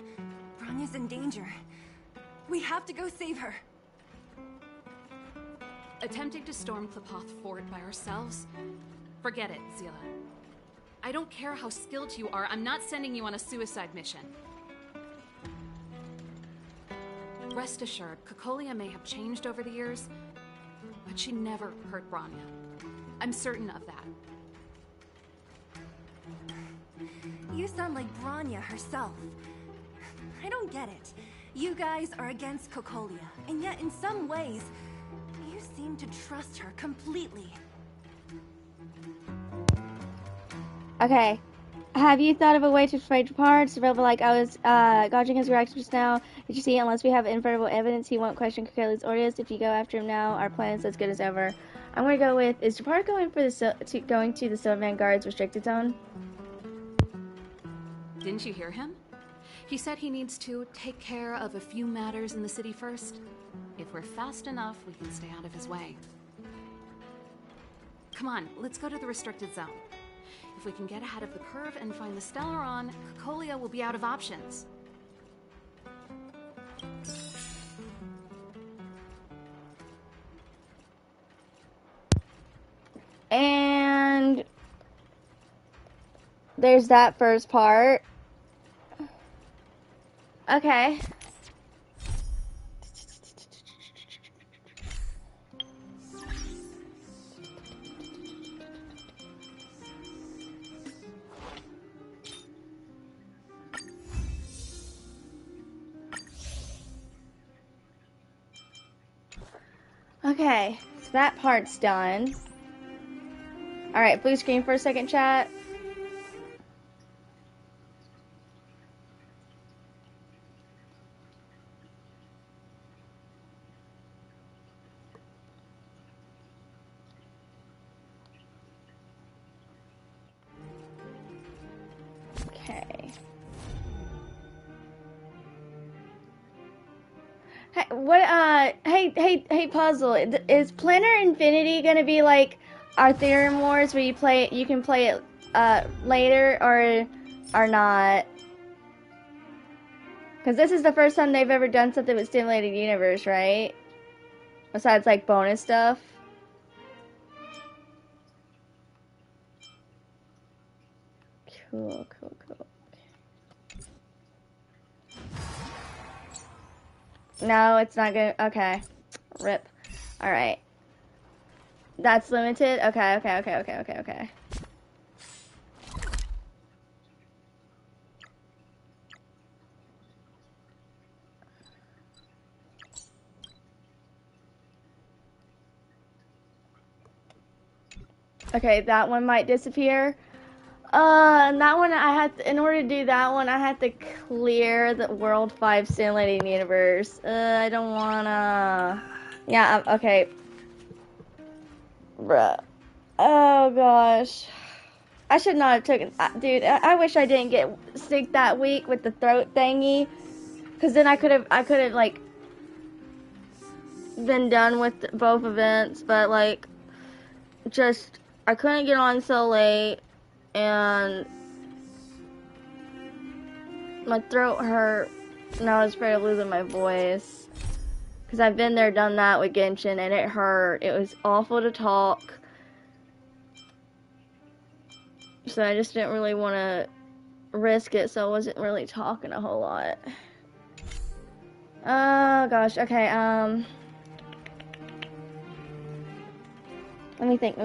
Bronya's in danger. We have to go save her. Attempting to storm Klepoth Fort by ourselves? Forget it, Zila. I don't care how skilled you are, I'm not sending you on a suicide mission. Rest assured, Cocolia may have changed over the years, but she never hurt Bronya. I'm certain of that. You sound like Bronya herself. I don't get it. You guys are against Cocolia, and yet in some ways, you seem to trust her completely. Okay. Have you thought of a way to trade parts? Rebel, like I was gauging his reaction just now. Did you see? Unless we have infallible evidence, he won't question Kokelia's orders. If you go after him now, our plan is as good as ever. I'm gonna go with, is Japar going for the going to the Silverman Guard's restricted zone? Didn't you hear him? He said he needs to take care of a few matters in the city first. If we're fast enough, we can stay out of his way. Come on, let's go to the restricted zone. If we can get ahead of the curve and find the Stellaron, Cocolia will be out of options. And there's that first part. Okay. Okay, so that part's done. Alright, blue screen for a second, chat. Okay. Hey, what, hey, Puzzle, is Planner Infinity gonna be like our Theorem Wars where you can play it, later, or not? Because this is the first time they've ever done something with Stimulated Universe, right? Besides, like, bonus stuff. Cool. No, it's not good. Okay. Rip. Alright. That's limited? Okay. Okay, that one might disappear. And that one in order to do that one, I have to clear the World 5 Stimulating Universe. I don't wanna... Yeah, okay. Bruh. Oh, gosh. I should not have taken... Dude, I wish I didn't get sick that week with the throat thingy. Because then I could have, like, been done with both events. But, like, just... I couldn't get on so late. And my throat hurt, and I was afraid of losing my voice. Because I've been there, done that with Genshin, and it hurt. It was awful to talk. So I just didn't really want to risk it, so I wasn't really talking a whole lot. Oh, gosh. Okay, Let me think.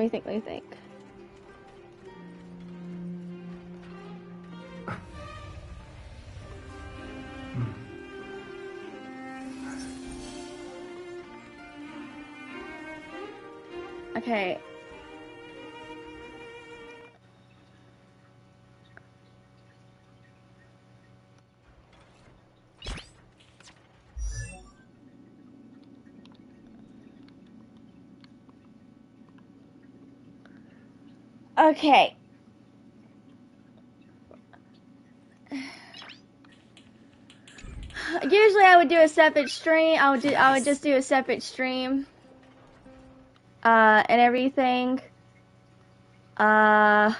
Okay. Okay. Usually I would do a separate stream. I would just do a separate stream. And everything. Uh...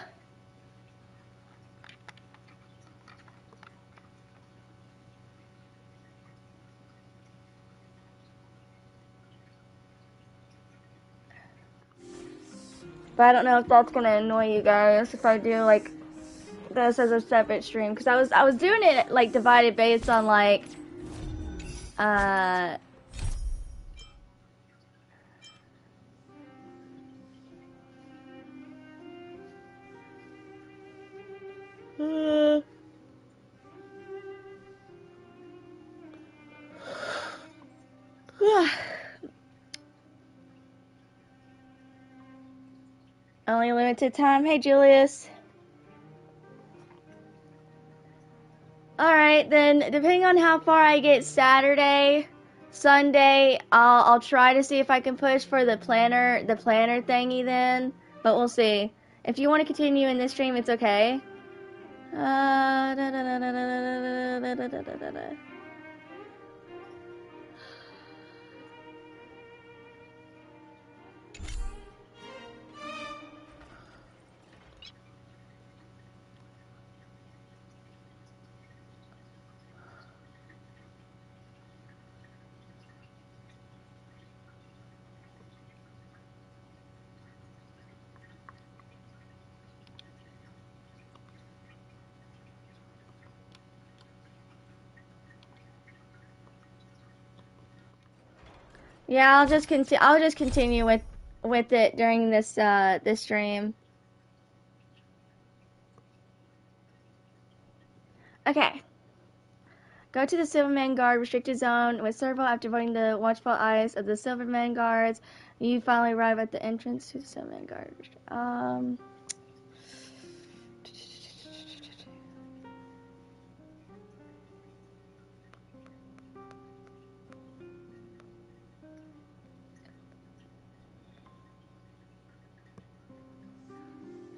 But I don't know if that's gonna annoy you guys if I do like this as a separate stream, because I was doing it like divided based on like uh only limited time. Hey Julius. Alright, then depending on how far I get Saturday, Sunday, I'll try to see if I can push for the planner thingy then. But we'll see. If you want to continue in this stream, it's okay. Da, da, da, da, da, da, da, da, da. Yeah, I'll just continue with it during this this stream. Okay. Go to the Silverman Guard restricted zone with Servo. After avoiding the watchful eyes of the Silverman Guards, you finally arrive at the entrance to the Silverman Guard.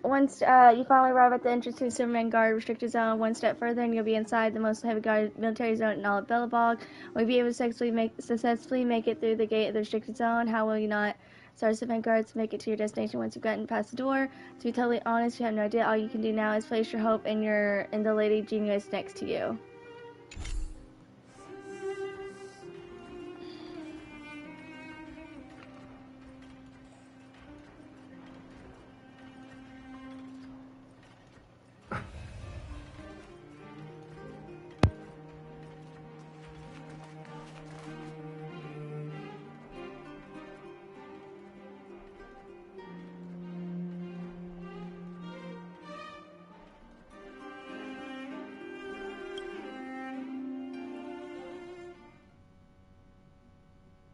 Once you finally arrive at the entrance to the Silverman Guard restricted zone, one step further and you'll be inside the most heavy guarded military zone in all of Bellabog. Will you be able to successfully make it through the gate of the restricted zone? How will you not? Start Silverman Guards to make it to your destination once you've gotten past the door. To be totally honest, you have no idea. All you can do now is place your hope in the lady genius next to you.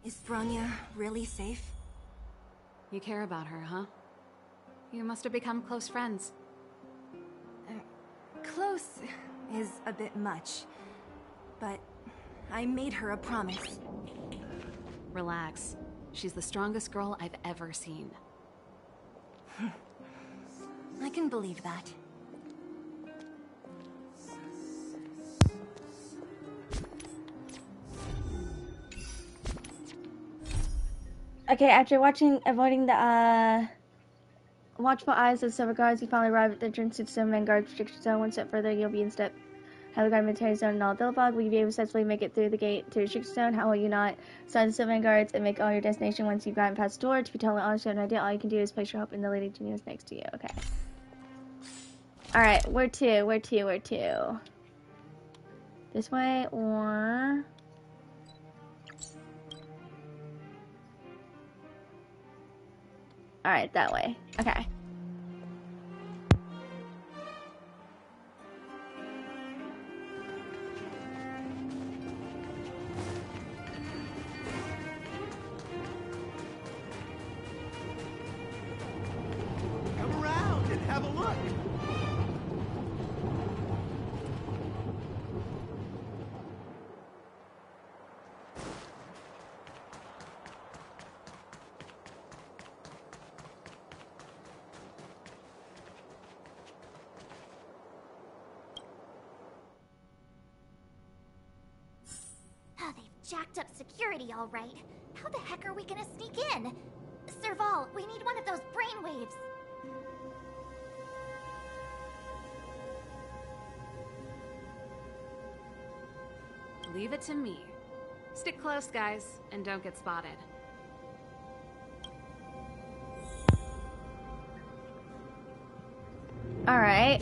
Is Bronya really safe? You care about her, huh? You must have become close friends. Close is a bit much, but I made her a promise. Relax. She's the strongest girl I've ever seen. I can believe that. Okay, after avoiding the watchful eyes of Silver Guards, you finally arrive at the entrance to the Silverman Guard restricted zone. One step further, you'll be in Heavy Guard military zone in all Billabog. Will you be able to successfully make it through the gate to restricted zone? How will you not? Sign the Silverman Guards and make all your destination once you've gotten past the door. To be totally honest, you have no idea. All you can do is place your hope in the lady genius next to you. Okay. Alright, where to? This way or... Alright, that way. Okay. Come around and have a look. Jacked up security, all right. How the heck are we gonna sneak in? Serval, we need one of those brainwaves. Leave it to me. Stick close, guys, and don't get spotted. Alright.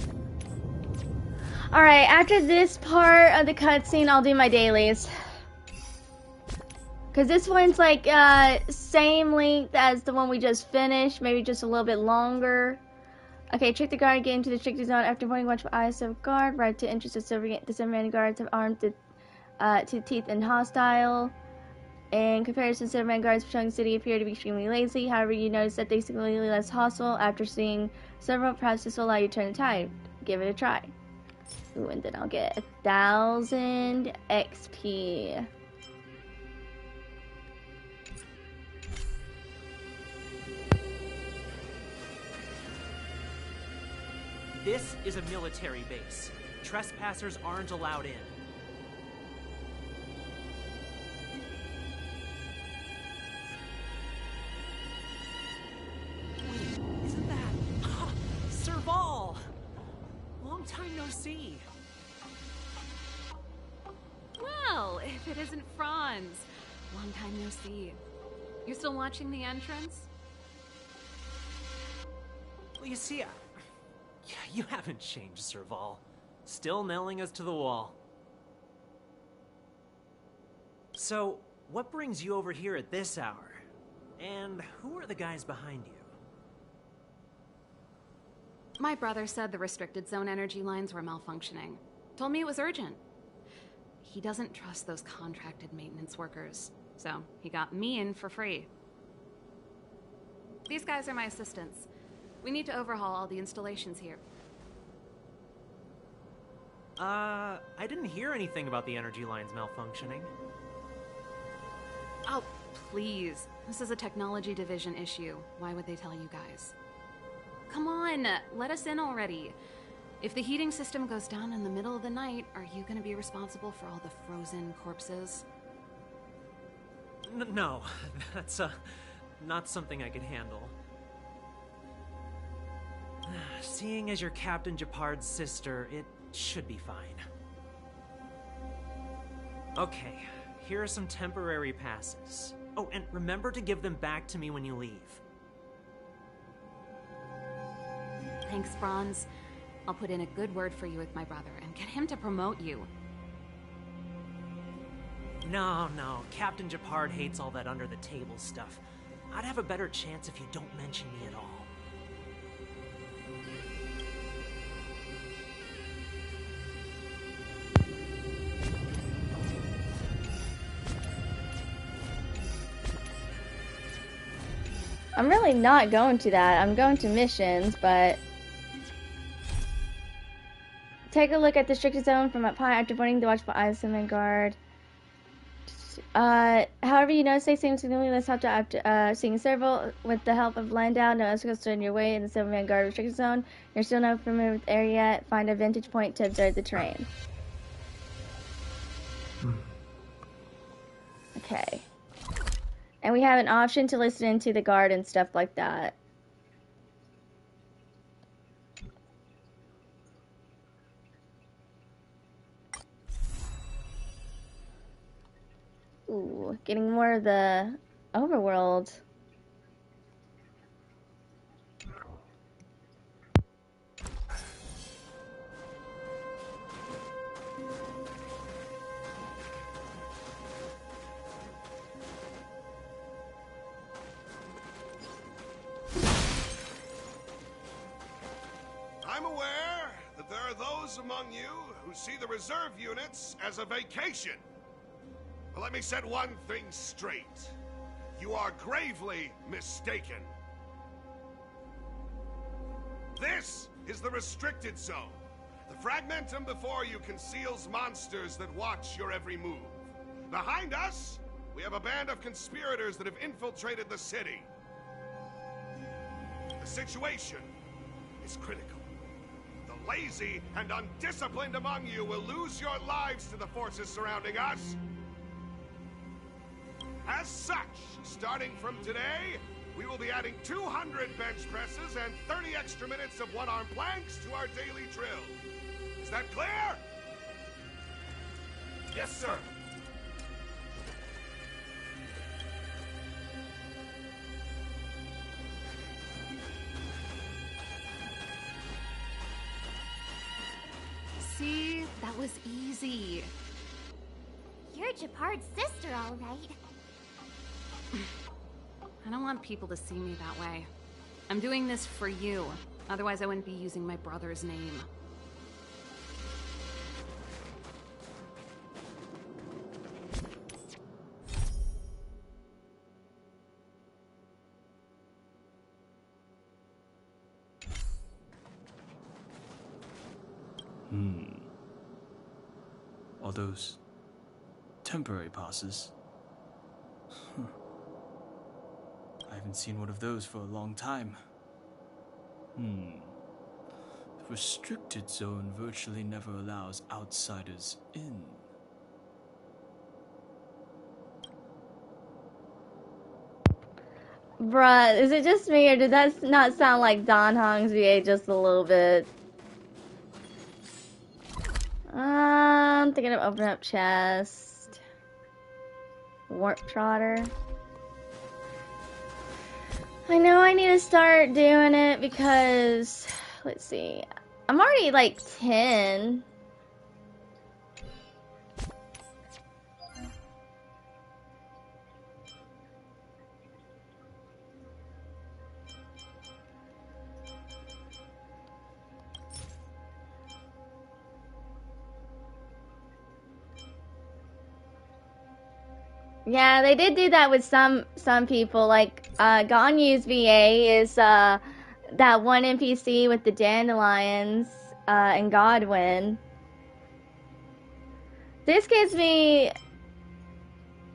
Alright, after this part of the cutscene, I'll do my dailies. Because this one's like, same length as the one we just finished, maybe just a little bit longer. Okay, trick the guard, get into the restricted zone. After pointing watch for eyes of guard, right to entrance of the Silverman guards have armed to teeth and hostile. In comparison, Silverman guards patrolling the city appear to be extremely lazy. However, you notice that they significantly less hostile. After seeing several, perhaps this will allow you to turn the tide. Give it a try. Ooh, and then I'll get 1,000 XP. This is a military base. Trespassers aren't allowed in. Wait, isn't that... Serval! Long time no see. Well, if it isn't Franz. Long time no see. You're still watching the entrance? Well, you see, you haven't changed, Serval. Still nailing us to the wall. So, what brings you over here at this hour? And who are the guys behind you? My brother said the restricted zone energy lines were malfunctioning. Told me it was urgent. He doesn't trust those contracted maintenance workers, so he got me in for free. These guys are my assistants. We need to overhaul all the installations here. I didn't hear anything about the energy lines malfunctioning. Oh, please. This is a technology division issue. Why would they tell you guys? Come on, let us in already. If the heating system goes down in the middle of the night, are you gonna be responsible for all the frozen corpses? No, that's, not something I could handle. Seeing as you're Captain Japard's sister, it should be fine. Okay, here are some temporary passes. Oh, and remember to give them back to me when you leave. Thanks, Franz. I'll put in a good word for you with my brother and get him to promote you. No, Captain Japard hates all that under-the-table stuff. I'd have a better chance if you don't mention me at all. I'm really not going to that. I'm going to missions, but... Take a look at the restricted zone from up high after pointing the watchful eyes of the guard. However, you notice they seem significantly less helped after seeing several with the help of Landau. No obstacles stood in your way in the Silverman Guard restricted zone. You're still not familiar with the area yet. Find a vantage point to observe the terrain. Okay. And we have an option to listen into the guard and stuff like that. Ooh, getting more of the overworld. I'm aware that there are those among you who see the reserve units as a vacation. But let me set one thing straight. You are gravely mistaken. This is the restricted zone. The fragmentum before you conceals monsters that watch your every move. Behind us, we have a band of conspirators that have infiltrated the city. The situation is critical. The lazy and undisciplined among you will lose your lives to the forces surrounding us. As such, starting from today, we will be adding 200 bench presses and 30 extra minutes of one-arm planks to our daily drill. Is that clear? Yes, sir. was easy. You're Japard's sister, all right. I don't want people to see me that way. I'm doing this for you. Otherwise, I wouldn't be using my brother's name. All those temporary passes. I haven't seen one of those for a long time. The restricted zone virtually never allows outsiders in. Bruh, is it just me, or did that not sound like Don Hong's VA just a little bit? I'm thinking of opening up chest. Warp Trotter. I know I need to start doing it because, let's see, I'm already like 10. Yeah, they did do that with some people. Like Ganyu's VA is that one NPC with the dandelions and Godwin. This gives me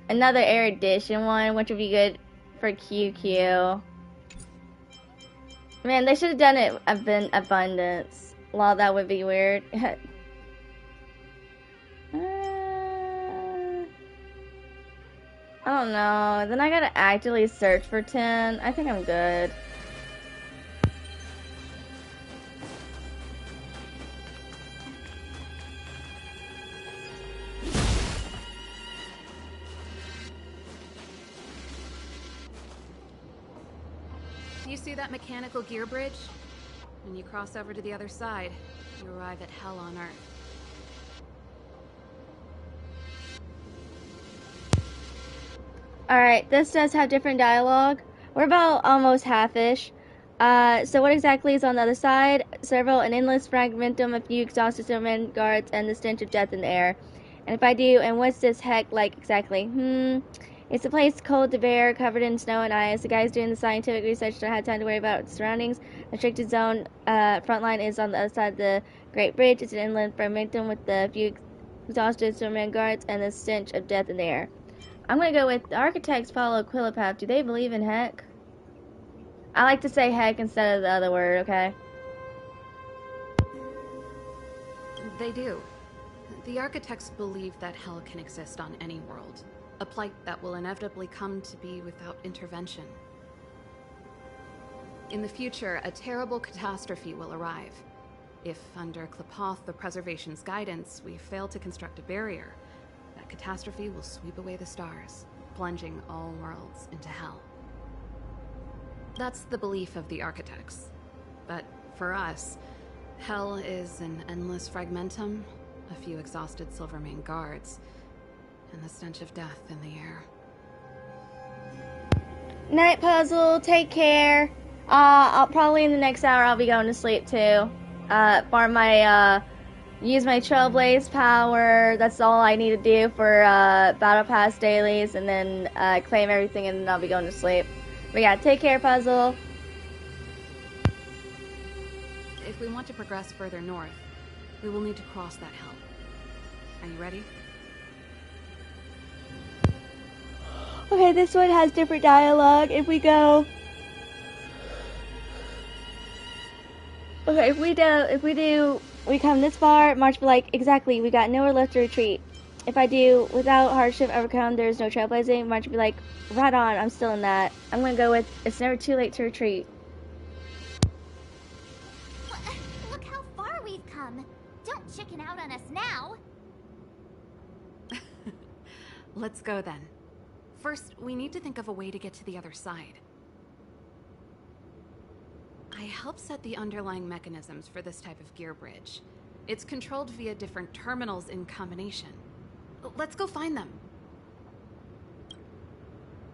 another erudition one, which would be good for QQ. Man, they should have done it in abundance. Well, that would be weird. I don't know. Then I gotta actively search for 10. I think I'm good. You see that mechanical gear bridge? When you cross over to the other side, you arrive at Hell on Earth. Alright, this does have different dialogue. We're about almost half-ish. So what exactly is on the other side? Several, an endless fragmentum, a few exhausted Silverman guards, and the stench of death in the air. And if I do, and what's this heck like exactly? It's a place cold to bear, covered in snow and ice. The guys doing the scientific research don't have time to worry about its surroundings. The restricted zone front line is on the other side of the Great Bridge. It's an inland fragmentum with a few exhausted Silverman guards, and the stench of death in the air. I'm gonna go with the architects follow Quillipath. Do they believe in heck? I like to say heck instead of the other word, okay? They do. The architects believe that hell can exist on any world. A plight that will inevitably come to be without intervention. In the future, a terrible catastrophe will arrive. If, under Qlipoth the Preservation's guidance, we fail to construct a barrier, that catastrophe will sweep away the stars, plunging all worlds into hell. That's the belief of the architects. But for us, hell is an endless fragmentum, a few exhausted Silvermane guards, and the stench of death in the air. Night Puzzle, take care. I'll probably in the next hour I'll be going to sleep too. Farm my use my Trailblaze power. That's all I need to do for Battle Pass dailies, and then claim everything, and then I'll be going to sleep. But yeah, take care, Puzzle. If we want to progress further north, we will need to cross that hell. Are you ready? Okay, this one has different dialogue. If we go... Okay, we come this far, March be like, exactly, we got nowhere left to retreat. If I do, without hardship overcome, there's no trailblazing, March be like, right on, I'm still in that. I'm gonna go with, it's never too late to retreat. Look how far we've come. Don't chicken out on us now. Let's go then. First, we need to think of a way to get to the other side. I helped set the underlying mechanisms for this type of gear bridge. It's controlled via different terminals in combination. Let's go find them.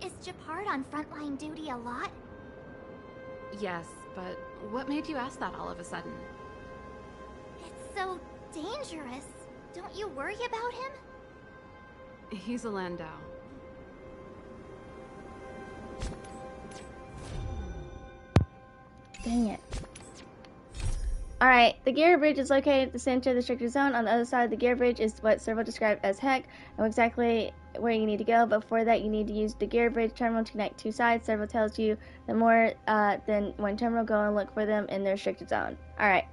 Is Japard on frontline duty a lot? Yes, but what made you ask that all of a sudden? It's so dangerous. Don't you worry about him? He's a Landau. Dang it. Alright, the gear bridge is located at the center of the restricted zone. On the other side of the gear bridge is what Serval described as heck, and exactly where you need to go. But before that, you need to use the gear bridge terminal to connect two sides. Serval tells you the more than one terminal, go and look for them in the restricted zone. Alright.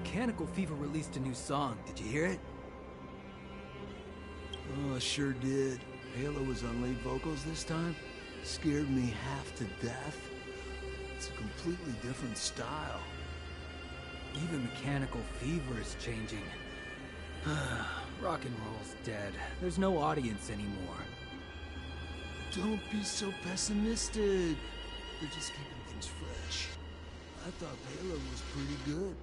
Mechanical Fever released a new song. Did you hear it? Oh, I sure did. Halo was on lead vocals this time. Scared me half to death. It's a completely different style. Even Mechanical Fever is changing. Rock and roll's dead. There's no audience anymore. Don't be so pessimistic. They're just keeping things fresh. I thought Halo was pretty good.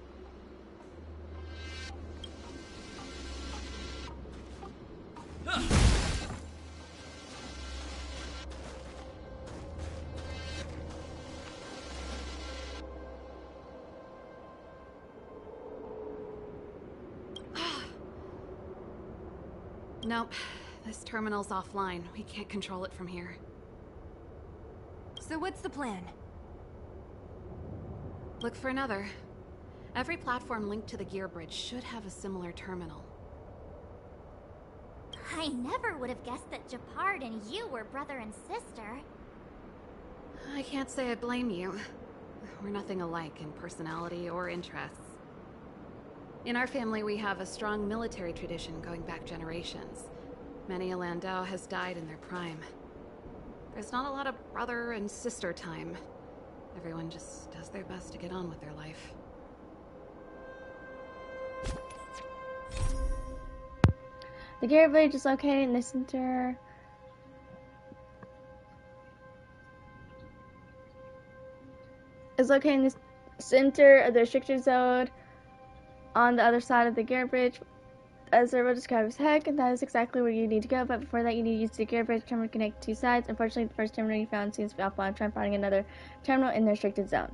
Nope. This terminal's offline. We can't control it from here. So what's the plan? Look for another. Every platform linked to the gear bridge should have a similar terminal. I never would have guessed that Japard and you were brother and sister. I can't say I blame you. We're nothing alike in personality or interests. In our family, we have a strong military tradition going back generations. Many a Landau has died in their prime. There's not a lot of brother and sister time. Everyone just does their best to get on with their life. The gear bridge is located in the center. Is located in the center of the restricted zone on the other side of the gear bridge. As Serval describes heck, and that is exactly where you need to go. But before that, you need to use the gear bridge terminal to connect two sides. Unfortunately, the first terminal you found seems to be offline. Try finding another terminal in the restricted zone.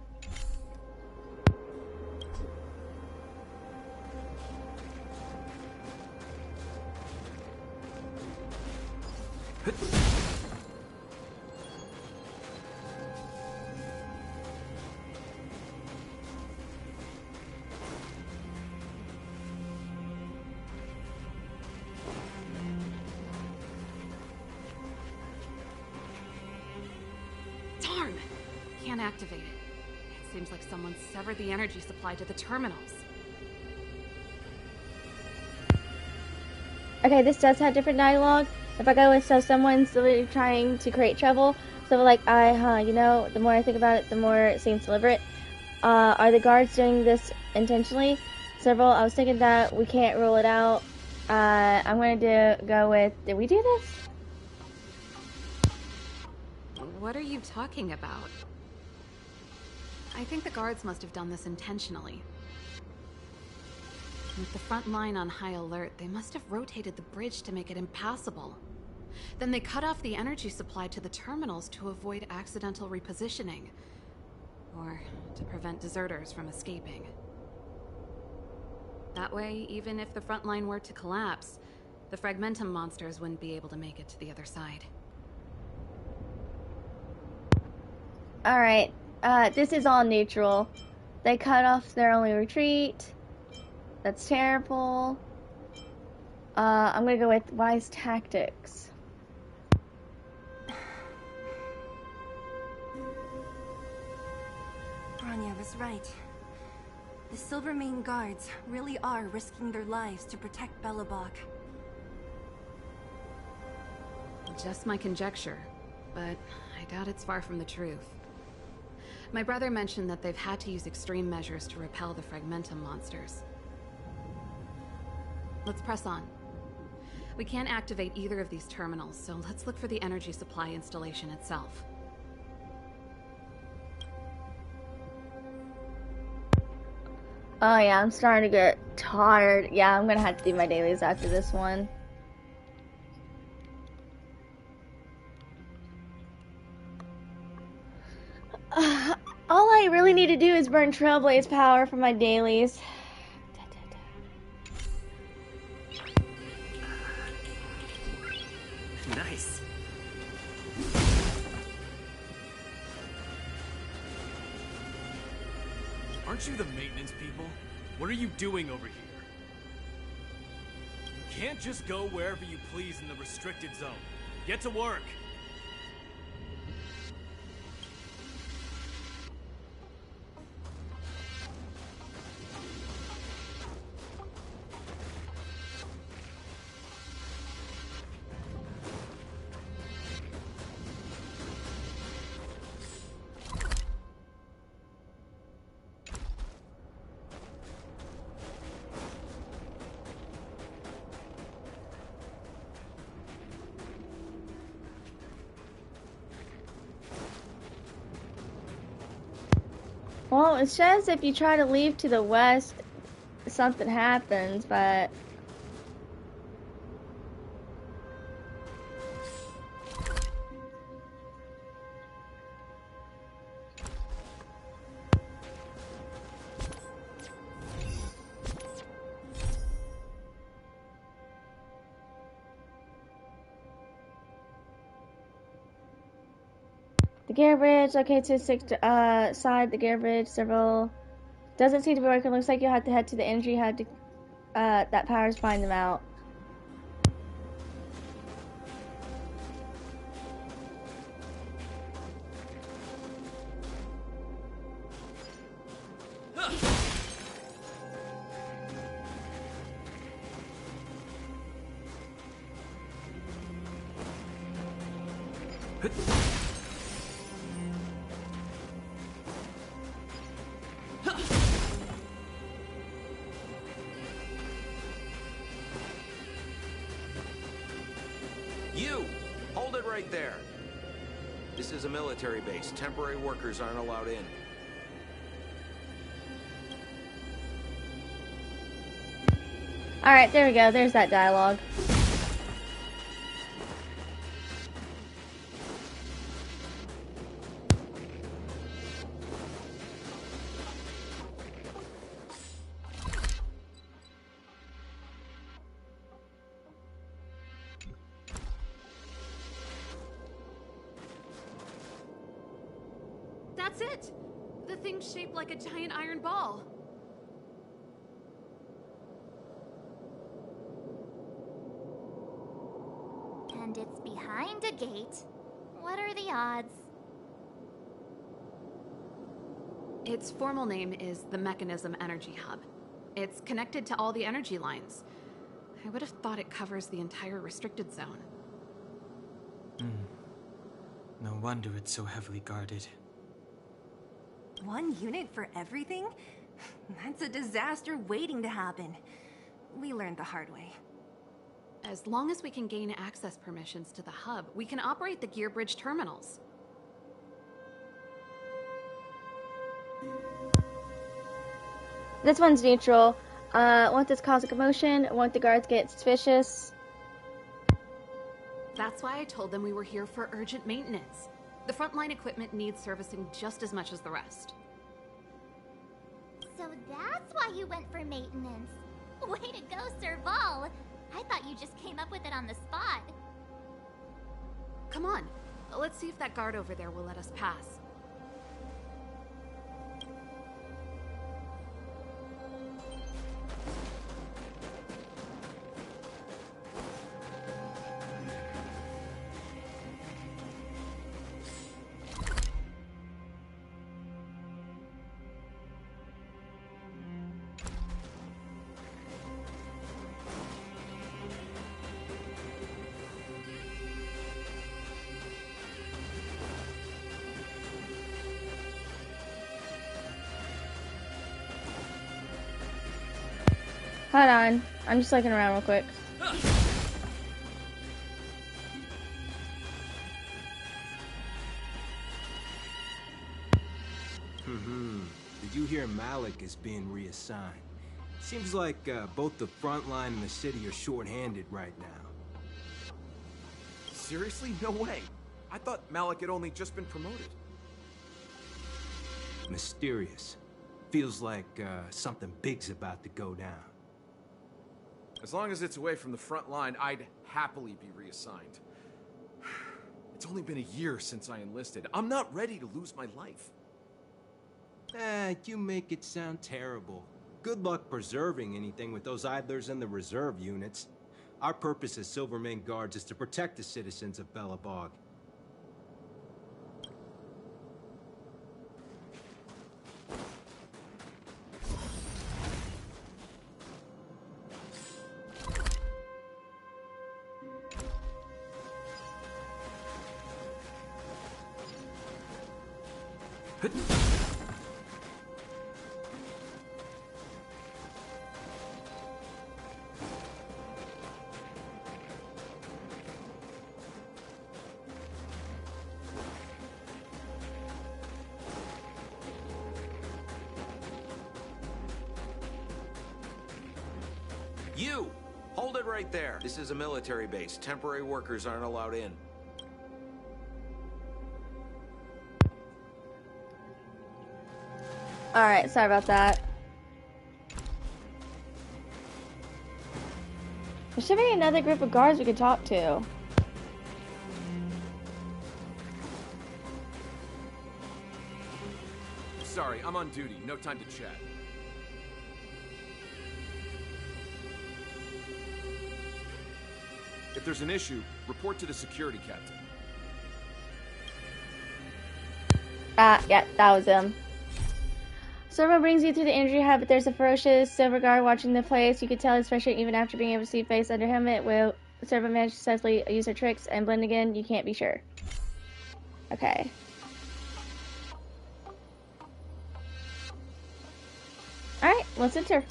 Darn! Can't activate it. It seems like someone severed the energy supply to the terminals. Okay, this does have different dialogue. If I go with someone's literally trying to create trouble, so like you know, the more I think about it, the more it seems deliberate. Are the guards doing this intentionally? Serval, I was thinking that we can't rule it out. I'm going to go with, did we do this? What are you talking about? I think the guards must have done this intentionally. With the front line on high alert, they must have rotated the bridge to make it impassable. Then they cut off the energy supply to the terminals to avoid accidental repositioning. Or to prevent deserters from escaping. That way, even if the front line were to collapse, the Fragmentum monsters wouldn't be able to make it to the other side. Alright, this is all neutral. They cut off their only retreat. That's terrible. I'm gonna go with wise tactics. Bronya was right. The Silvermane guards really are risking their lives to protect Belobog. Just my conjecture, but I doubt it's far from the truth. My brother mentioned that they've had to use extreme measures to repel the Fragmentum monsters. let's press on. We can't activate either of these terminals, so let's look for the energy supply installation itself. Oh yeah, I'm starting to get tired. Yeah, I'm gonna have to do my dailies after this one. All I really need to do is burn Trailblaze power for my dailies. Nice. Aren't you the maintenance people? What are you doing over here? You can't just go wherever you please in the restricted zone. Get to work! Well, it says if you try to leave to the west, something happens, but... The gear bridge located side the gear bridge. Several doesn't seem to be working. Looks like you'll have to head to the energy hub to that powers find them out. You! Hold it right there. This is a military base. Temporary workers aren't allowed in. Alright, there we go. There's that dialogue. That's it! The thing's shaped like a giant iron ball. And it's behind a gate. What are the odds? Its formal name is the Mechanism Energy Hub. It's connected to all the energy lines. I would have thought it covers the entire restricted zone. No wonder it's so heavily guarded. One unit for everything? That's a disaster waiting to happen. We learned the hard way. As long as we can gain access permissions to the hub, we can operate the gear bridge terminals. This one's neutral. Won't this cause a commotion? Won't the guards get suspicious? That's why I told them we were here for urgent maintenance. The frontline equipment needs servicing just as much as the rest. So that's why you went for maintenance. Way to go, Serval. I thought you just came up with it on the spot. Come on, let's see if that guard over there will let us pass. Hold on. I'm just looking around real quick. Did you hear Malik is being reassigned? Seems like both the front line and the city are short-handed right now. Seriously? No way. I thought Malik had only just been promoted. Mysterious. Feels like something big's about to go down. As long as it's away from the front line, I'd happily be reassigned. It's only been a year since I enlisted. I'm not ready to lose my life. You make it sound terrible. Good luck preserving anything with those idlers in the reserve units. Our purpose as Silvermane Guards is to protect the citizens of Belobog. You! Hold it right there. This is a military base. Temporary workers aren't allowed in. Alright, sorry about that. There should be another group of guards we could talk to. Sorry, I'm on duty. No time to chat. If there's an issue, report to the security captain. Yeah, that was him. Servo brings you to the injury hub, but there's a ferocious silver guard watching the place. You could tell he's frustrated even after being able to see face under helmet. Will Servo manage to successfully use her tricks and blend again? You can't be sure. Okay. Alright, let's enter.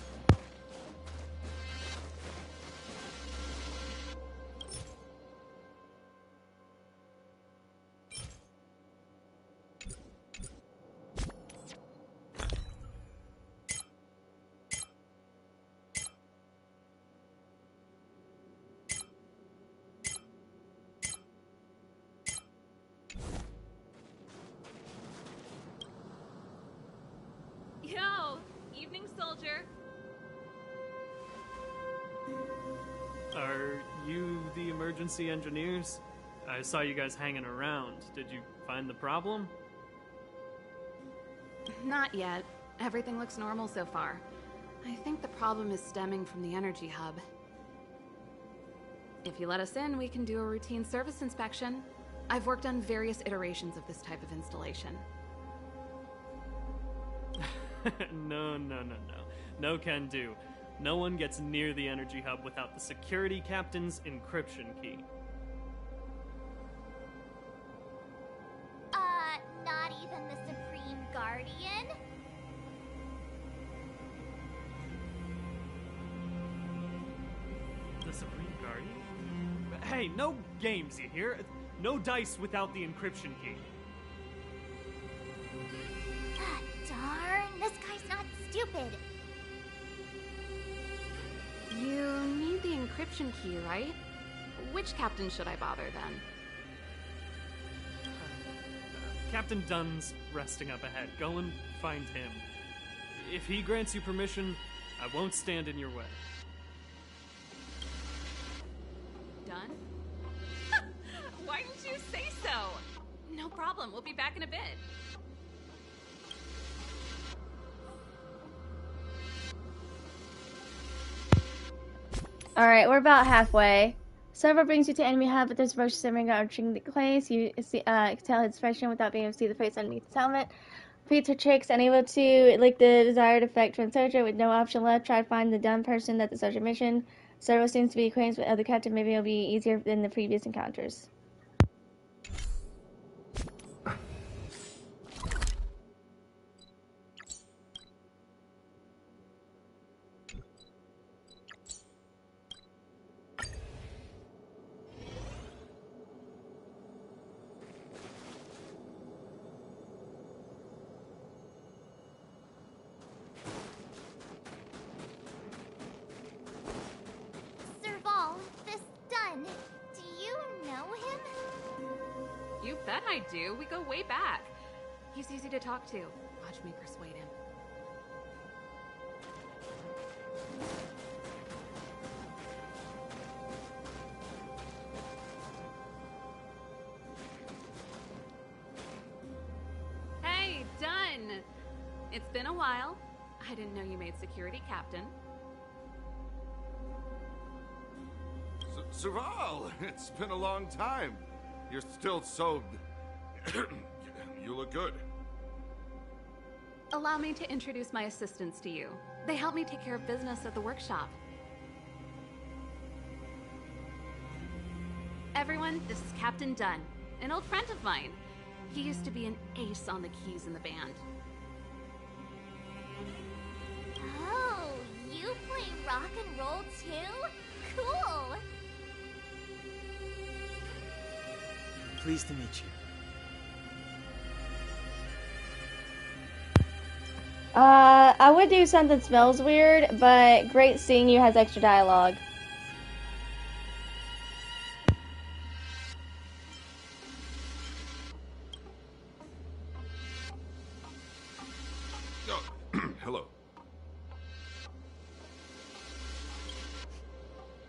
Yo! Evening, soldier. Are you the emergency engineers? I saw you guys hanging around. Did you find the problem? Not yet. Everything looks normal so far. I think the problem is stemming from the energy hub. If you let us in, we can do a routine service inspection. I've worked on various iterations of this type of installation. No. No can do. No one gets near the energy hub without the security captain's encryption key. Not even the Supreme Guardian? The Supreme Guardian? Hey, no games, you hear? No dice without the encryption key. Darn, this guy's not stupid. You need the encryption key, right? Which captain should I bother then? Captain Dunn's resting up ahead. Go and find him. If he grants you permission, I won't stand in your way. Dunn? Why didn't you say so? No problem, we'll be back in a bit. Alright, we're about halfway. Servo brings you to enemy hub, but there's a ferocious silver guard entering the place. You see, can tell his expression without being able to see the face underneath his helmet. Repeats her tricks, unable to lick the desired effect from soldier with no option left. Try to find the dumb person that the soldier mission. Servo seems to be acquainted with other captain. Maybe it'll be easier than the previous encounters. bet I do. We go way back. He's easy to talk to. Watch me persuade him. Hey, done! It's been a while. I didn't know you made security captain. Serval, it's been a long time. You're still so... You look good. Allow me to introduce my assistants to you. They help me take care of business at the workshop. Everyone, this is Captain Dunn, an old friend of mine. He used to be an ace on the keys in the band. Oh, you play rock and roll too? Cool! Pleased to meet you. I would do something smells weird, but Great Seeing You has extra dialogue. Oh, hello.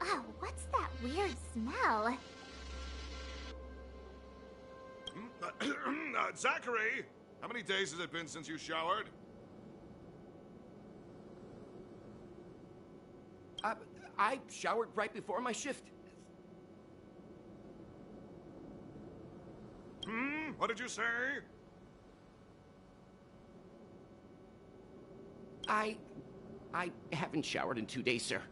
Oh, what's that weird smell? Zachary! How many days has it been since you showered? I showered right before my shift. What did you say? I haven't showered in 2 days, sir.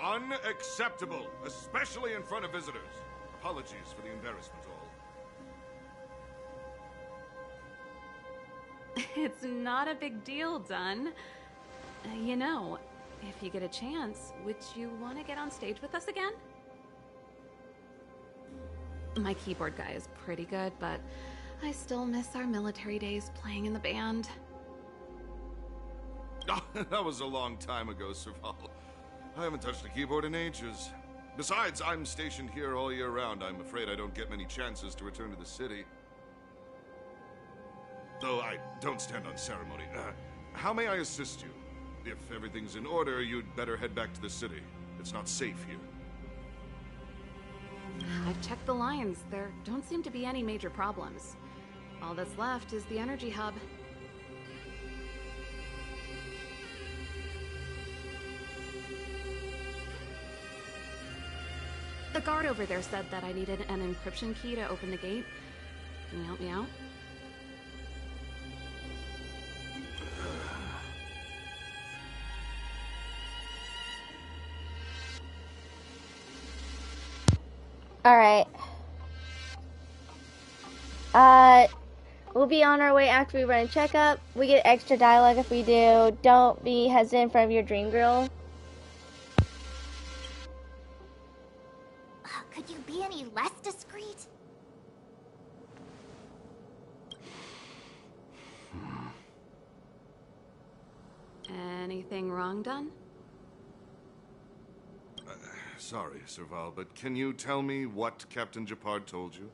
Unacceptable, especially in front of visitors. Apologies for the embarrassment, all. It's not a big deal, Dunn. You know, if you get a chance, would you want to get on stage with us again? My keyboard guy is pretty good, but I still miss our military days playing in the band. That was a long time ago, Serval. I haven't touched a keyboard in ages. Besides, I'm stationed here all year round. I'm afraid I don't get many chances to return to the city. Though I don't stand on ceremony. How may I assist you? If everything's in order, you'd better head back to the city. It's not safe here. I've checked the lines. There don't seem to be any major problems. All that's left is the energy hub. The guard over there said that I needed an encryption key to open the gate. Can you help me out? Alright. We'll be on our way after we run a checkup. We get extra dialogue if we do. Don't be hesitant in front of your dream girl. Could you be any less discreet? Anything wrong, Dunn? Sorry, Serval, but can you tell me what Captain Japard told you?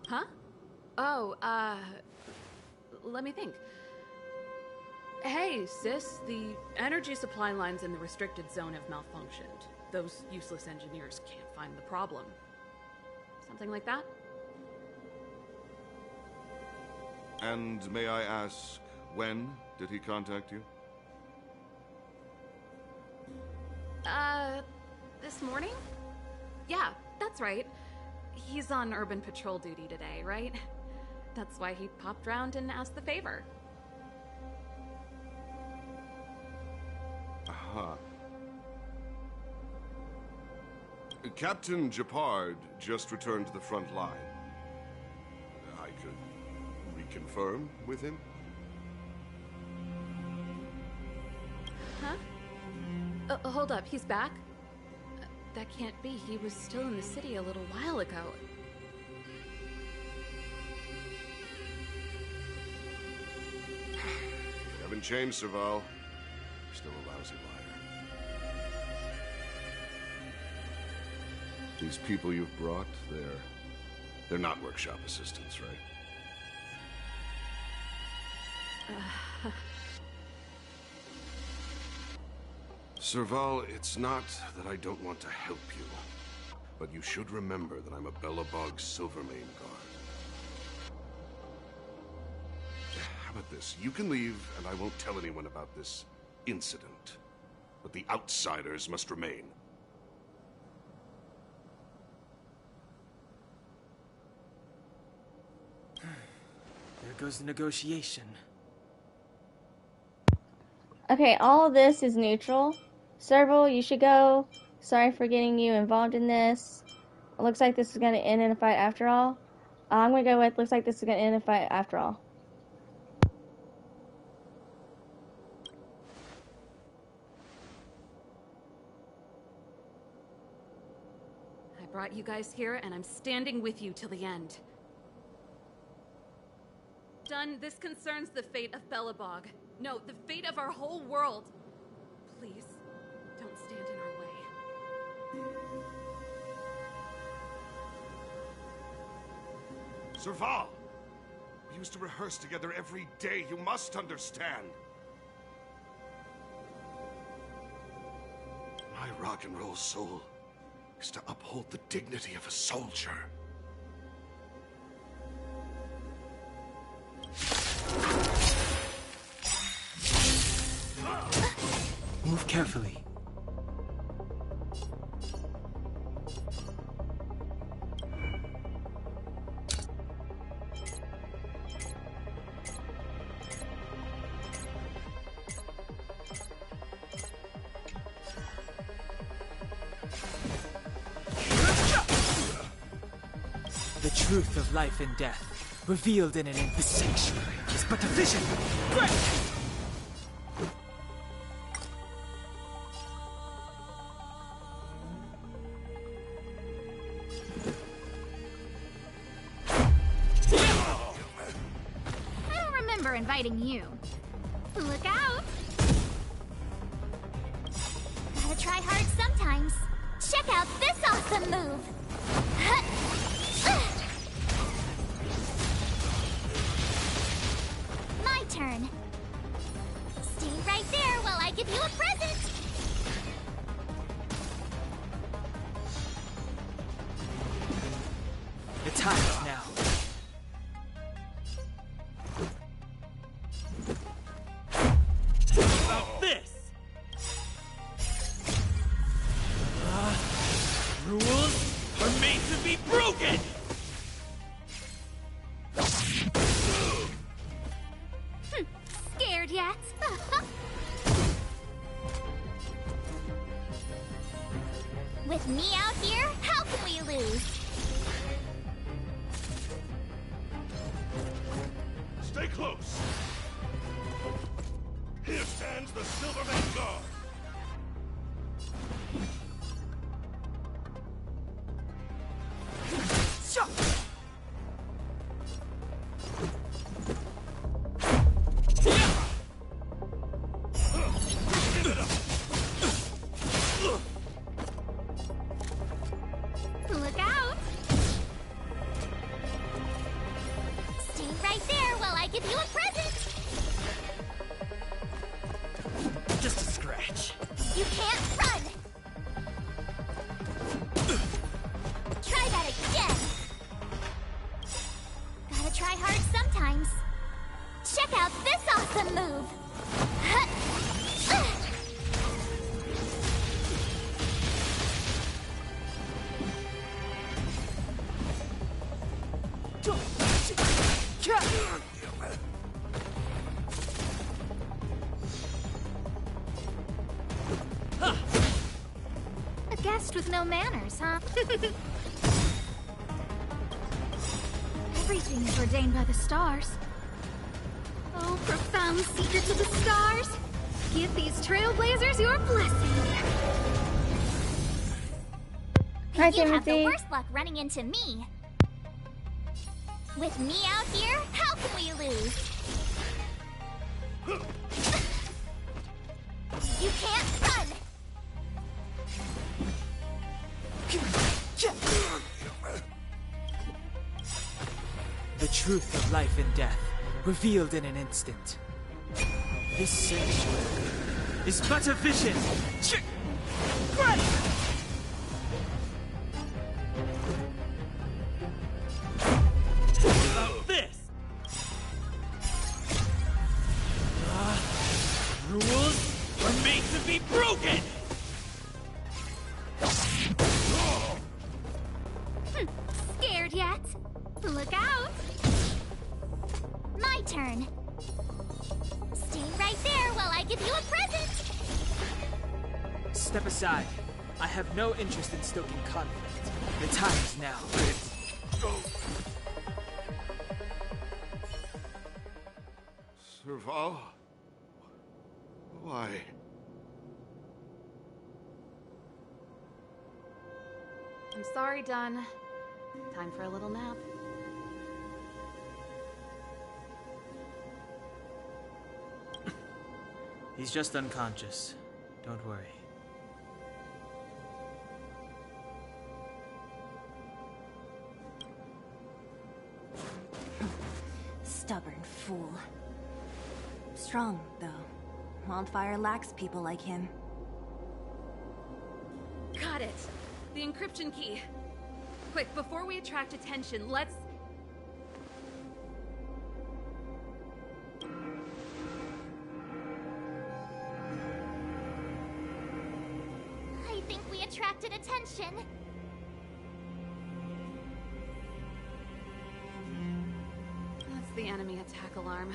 Huh? Oh, let me think. Hey, sis, the energy supply lines in the restricted zone have malfunctioned. Those useless engineers can't find the problem. Something like that? And may I ask, when did he contact you? This morning? Yeah, that's right. He's on urban patrol duty today, right? That's why he popped round and asked the favor. Aha. Captain Japard just returned to the front line. I could reconfirm with him? Huh? Hold up, he's back? That can't be. He was still in the city a little while ago. been changed, Serval. You're still a lousy liar. These people you've brought, they're not workshop assistants, right? Serval, it's not that I don't want to help you, but you should remember that I'm a Belobog Silvermane guard. How about this? You can leave, and I won't tell anyone about this incident. But the outsiders must remain. There goes the negotiation. Okay, all of this is neutral. Serval, you should go. Sorry for getting you involved in this. It looks like this is going to end in a fight after all. I'm going to go with, looks like this is going to end in a fight after all. I brought you guys here, and I'm standing with you till the end. Done. This concerns the fate of Belobog. No, the fate of our whole world. Please, don't stand in our way. Serval! We used to rehearse together every day. You must understand. My rock and roll soul is to uphold the dignity of a soldier. Move carefully. The truth of life and death, revealed in an empty sanctuary, is but a vision. Break! Inviting you. Look out! Gotta try hard sometimes. Check out this awesome move! My turn. Stay right there while I give you a present! The time is now. With me out here, how can we lose? Stay close. Here stands the Silvermane Guard. Look out! Stay right there while I give you a present! Just a scratch. You can't run! Try that again! Gotta try hard sometimes. Check out this awesome move! A guest with no manners, huh? Everything is ordained by the stars. Oh, profound secrets of the stars! Give these trailblazers your blessing! Hi, You have the Timothy. worst luck running into me. With me out here, how can we lose? truth of life and death, revealed in an instant. This sanctuary is but a vision. About this. Rules are made to be broken. Scared yet? Look out! My turn. Stay right there while I give you a present! Step aside. I have no interest in stoking conflict. The time is now. Serval? Why? I'm sorry, Dunn. Time for a little nap. He's just unconscious. Don't worry. Stubborn fool. Strong, though. Wildfire lacks people like him. Got it. The encryption key. Quick, before we attract attention, let's... I think we attracted attention. That's the enemy attack alarm.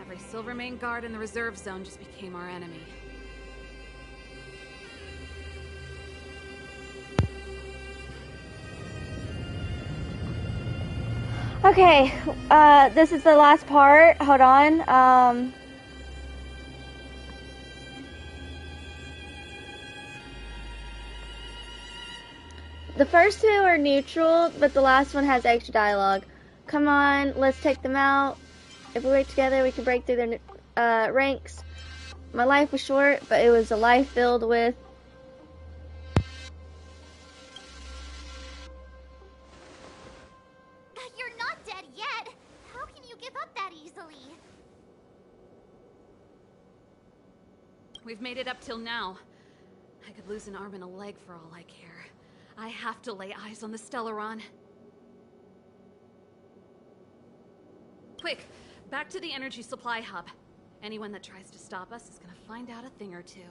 Every Silvermane guard in the reserve zone just became our enemy. Okay, this is the last part. Hold on. The first two are neutral, but the last one has extra dialogue. Come on, let's take them out. If we work together, we can break through their ranks. My life was short, but it was a life filled with... You're not dead yet. How can you give up that easily? We've made it up till now. I could lose an arm and a leg for all I care. I have to lay eyes on the Stellaron. Quick, back to the energy supply hub. Anyone that tries to stop us is gonna find out a thing or two.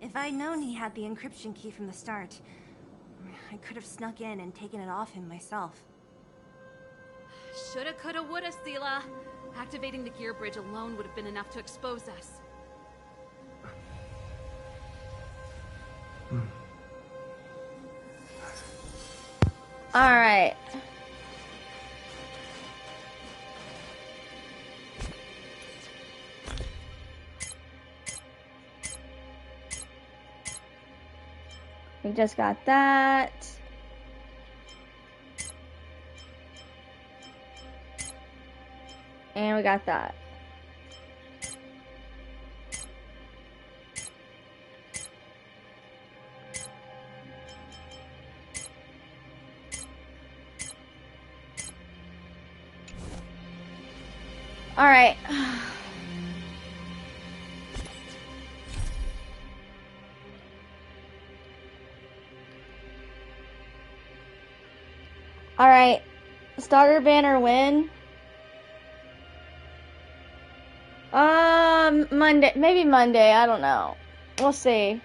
If I'd known he had the encryption key from the start, I could have snuck in and taken it off him myself. Shoulda, coulda, woulda, Sela. Activating the gear bridge alone would have been enough to expose us. Alright. We just got that. And we got that. All right. All right. Starter banner win. Monday, maybe Monday, I don't know. We'll see.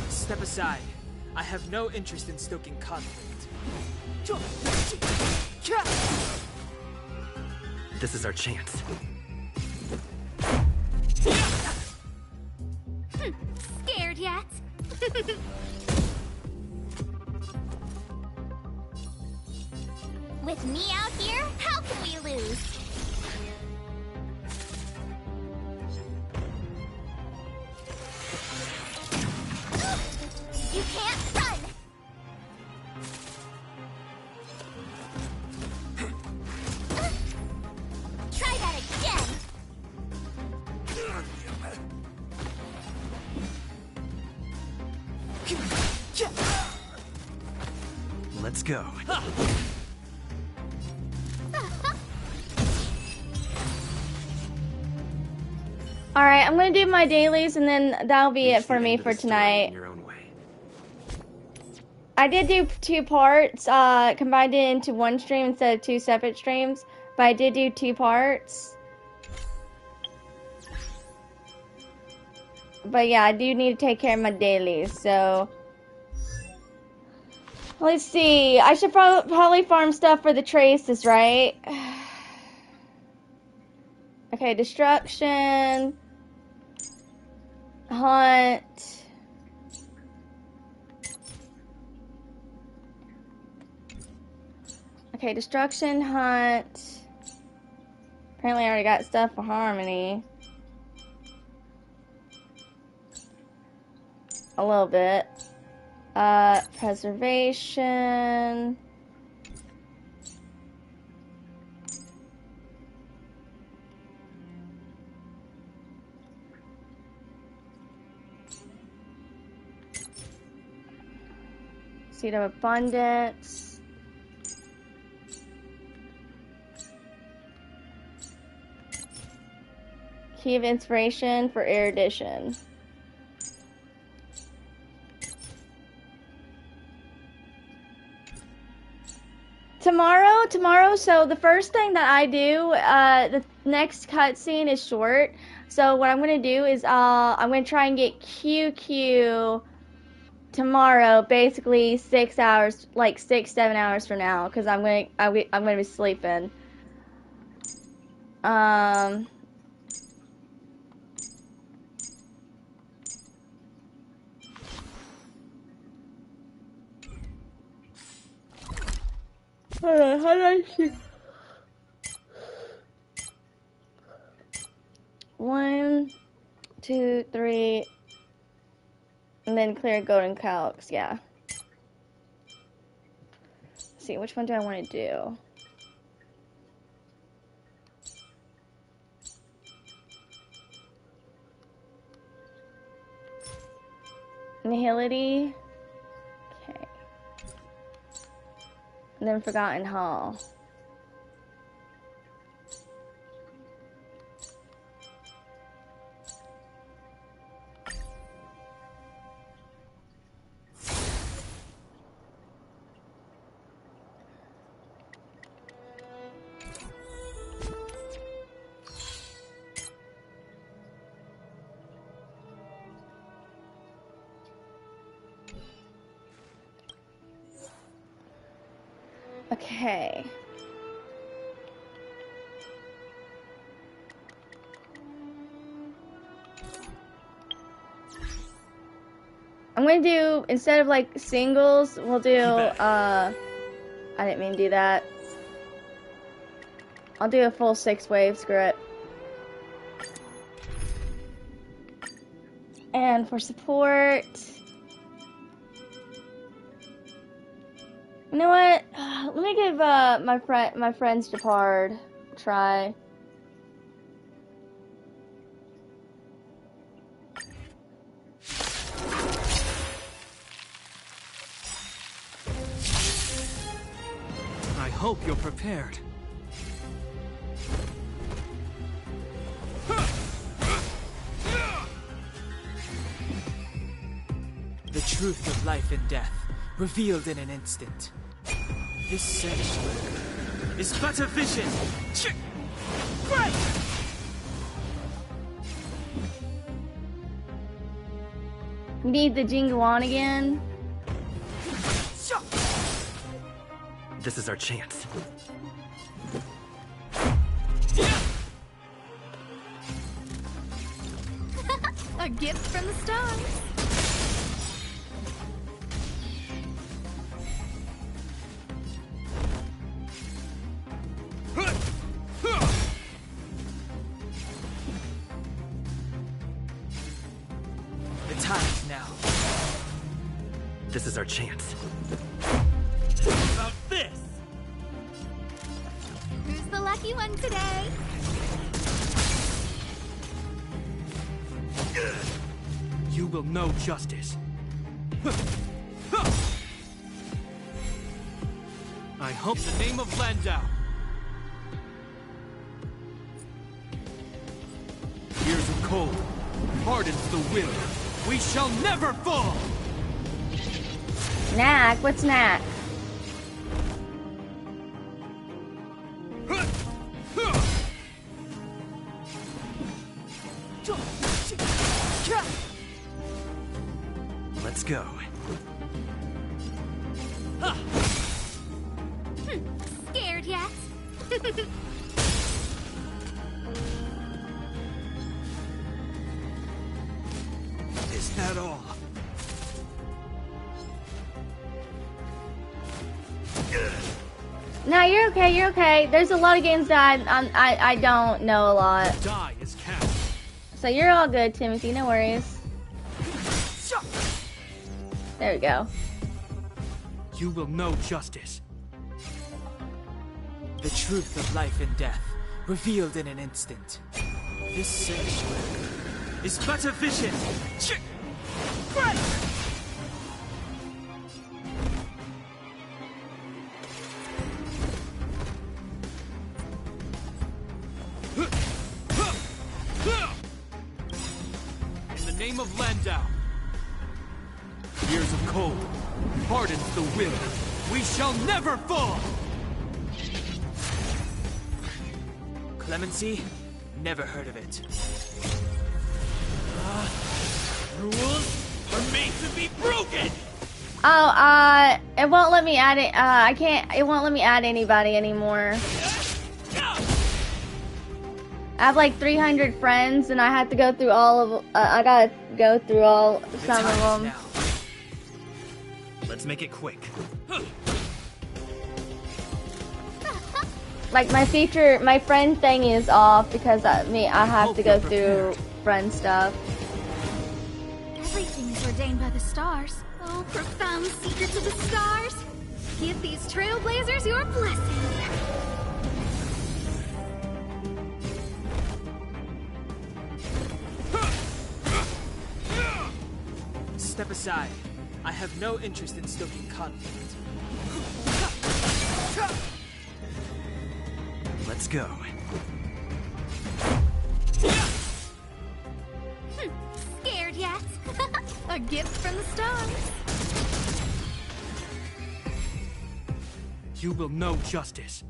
Step aside. I have no interest in stoking conflict. This is our chance. Scared yet? go. Alright, I'm gonna do my dailies and then that'll be it for me for tonight. I did do 2 parts, combined it into one stream instead of 2 separate streams, but I did do 2 parts. But yeah, I do need to take care of my dailies, so... Let's see, I should probably farm stuff for the traces, right? Okay, destruction... Hunt... Okay, destruction, hunt. Apparently I already got stuff for harmony. A little bit. Preservation. Seed of abundance. Key of inspiration for erudition. Tomorrow, so the first thing that I do, the next cutscene is short. So what I'm gonna do is I'm gonna try and get QQ tomorrow, basically 6 hours, like 6-7 hours from now, because I'm gonna be sleeping. Hold on, how do I see? 1, 2, 3, and then clear golden calcs, yeah. Let's see, which one do I want to do? Nihility. Okay. And then Forgotten Hall. Okay. I'm gonna do, instead of like singles, we'll do, I didn't mean to do that. I'll do a full 6 wave, screw it. And for support, you know what? Let me give my friend's Depard a try. I hope you're prepared. The truth of life and death, revealed in an instant. This sanctuary is but a vision. Right! Need the Jinguan again? This is our chance. A gift from the stars. The time's now. This is our chance. About this! Who's the lucky one today? You will know justice. I hope the name of Landau. Years of cold hardens the will. We shall never fall! Knack? What's knack? Let's go. Scared yet? Is that all? No, you're okay. You're okay. There's a lot of games that I don't know a lot. Die is cast. So you're all good, Timothy. No worries. There we go. You will know justice. The truth of life and death, revealed in an instant. This sanctuary is but a vision. In the name of Landau, years of cold hardens the will. We shall never fall! Clemency? Never heard of it. Rules are made to be broken! Oh, it won't let me add it. I can't. It won't let me add anybody anymore. I have like 300 friends, and I have to go through all of. I gotta go through all some of them. Now. Let's make it quick. Like my friend thing is off because I have to go through friend stuff. Everything is ordained by the stars. Oh, profound secrets of the stars. Give these trailblazers your blessing. Step aside. I have no interest in stoking conflict. Let's go. Scared yet? A gift from the stars. You will know justice.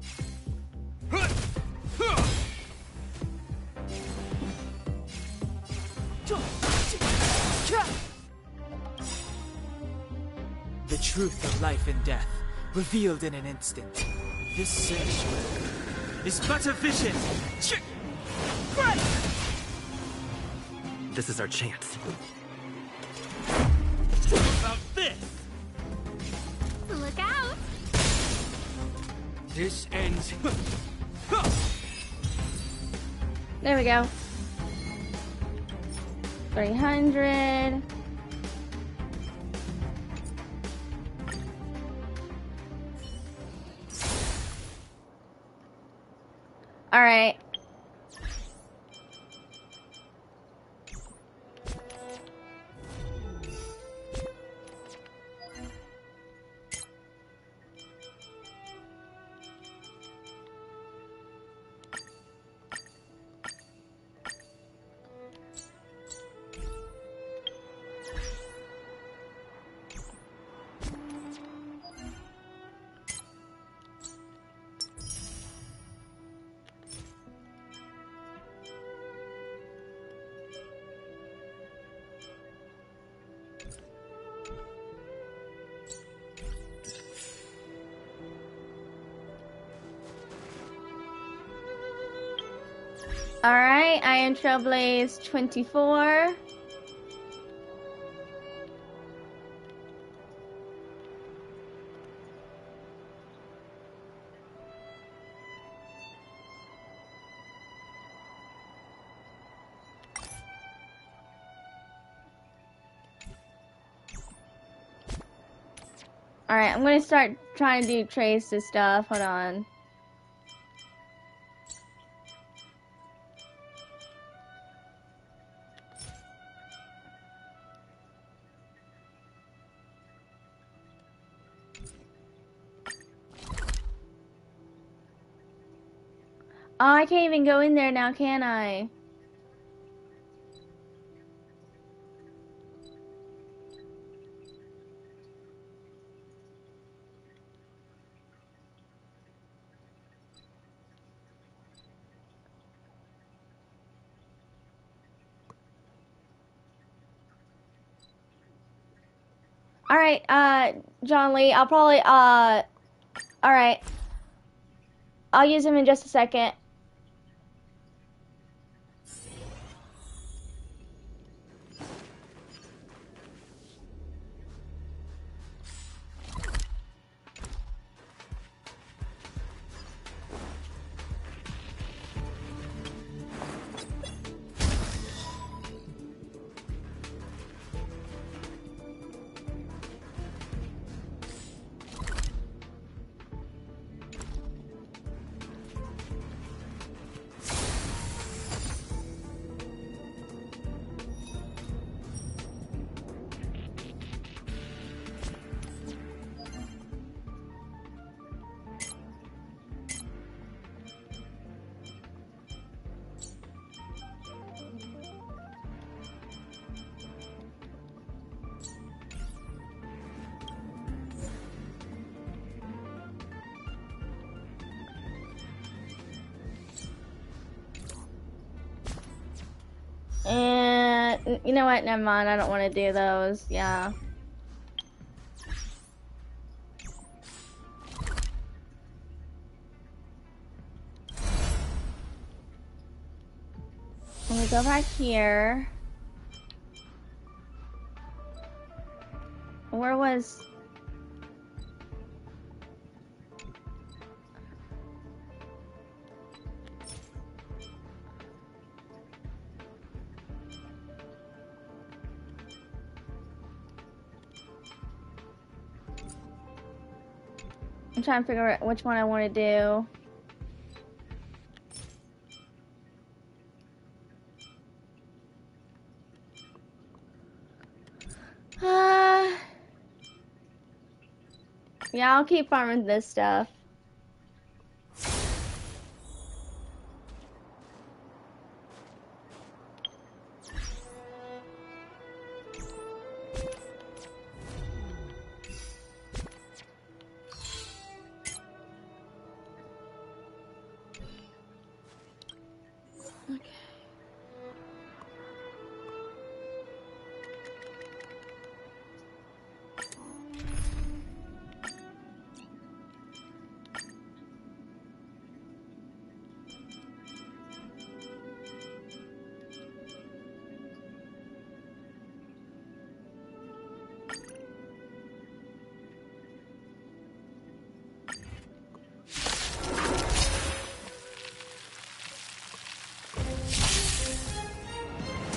The truth of life and death, revealed in an instant. This sanctuary is but a vision. This is our chance. How about this? Look out! This ends. There we go. 300. All right. Alright, I am Trailblaze 24. Alright, I'm gonna start trying to do trace this stuff. Hold on. Oh, I can't even go in there now, can I? Alright, John Lee, I'll probably, alright. I'll use him in just a second. And you know what? Never mind. I don't want to do those. Yeah. Let me go back here. Where was... I'm trying to figure out which one I want to do. Yeah, I'll keep farming this stuff.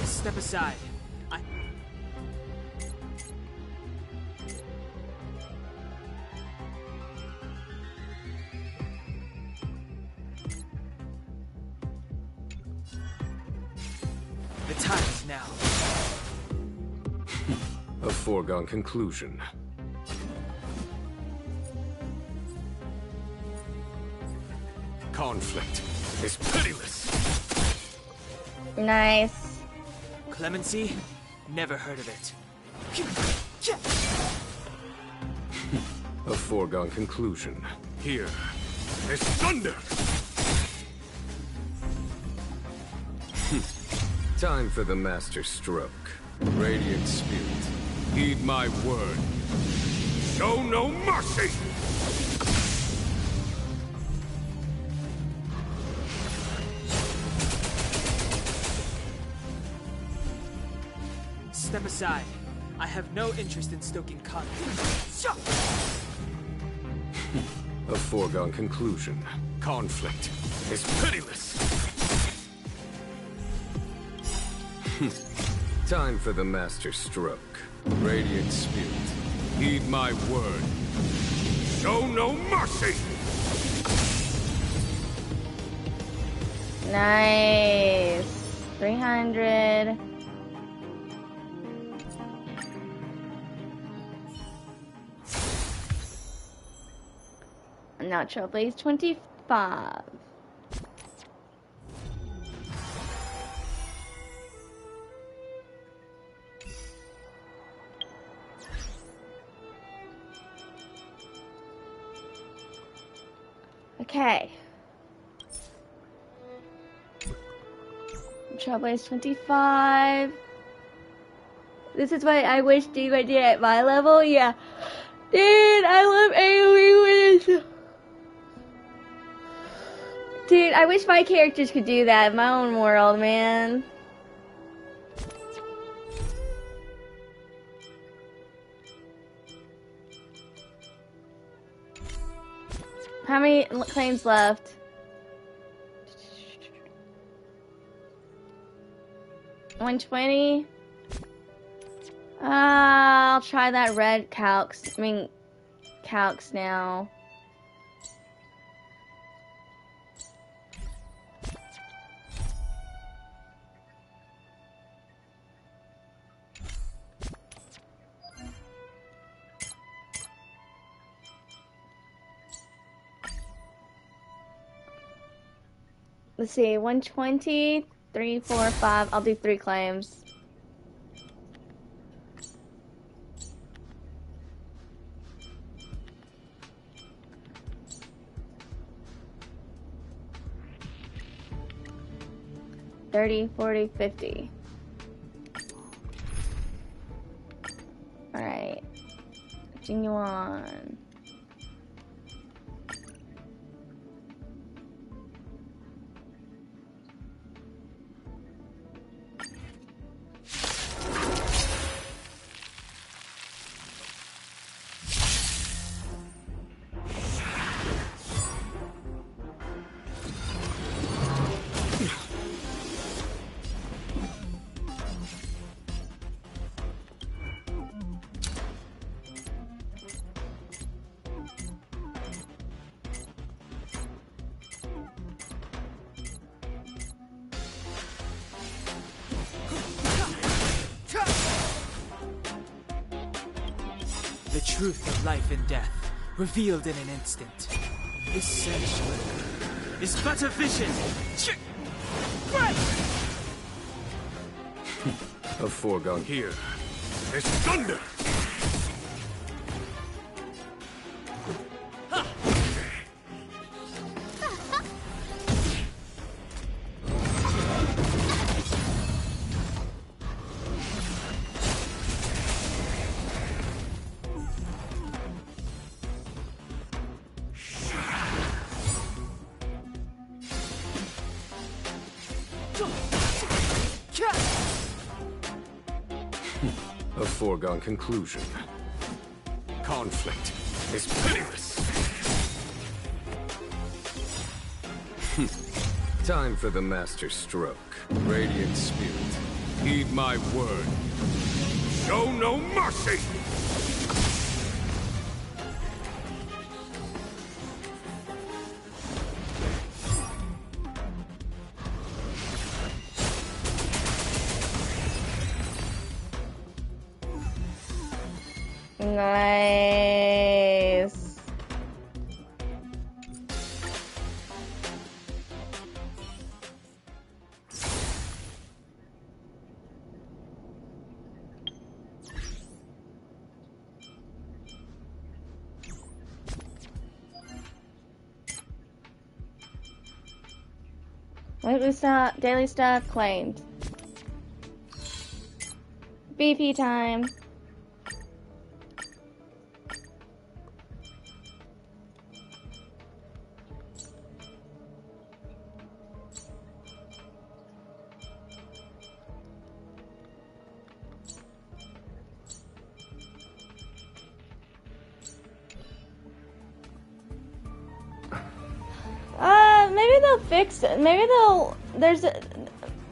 Step aside. The time is now. A foregone conclusion. Conflict is pitiless. Nice. Clemency? Never heard of it. A foregone conclusion. Here is thunder! Time for the master stroke. Radiant spirit, heed my word. Show no mercy! Step aside. I have no interest in stoking conflict. A foregone conclusion. Conflict is pitiless. Time for the master stroke. Radiant spirit, heed my word. Show no mercy! Nice. 300. Now trailblaze 25. Okay. Trailblaze 25. This is what I wish Diva did at my level. Yeah. Dude, I love AoE wins. Dude, I wish my characters could do that in my own world, man. How many claims left? 120. I'll try that red calx. Calx now. Let's see, 120, 3, 4, 5. I'll do 3 claims. $30, $40, $50. Alright. Continue on. The truth of life and death, revealed in an instant. This sanctuary is but a vision. A foregone here. It's thunder! A foregone conclusion. Conflict is pitiless. Time for the master stroke. Radiant spirit, heed my word. Show no mercy! Nice. Weekly stuff, daily stuff claimed. BP time. Maybe they'll fix it. Maybe they'll. There's a.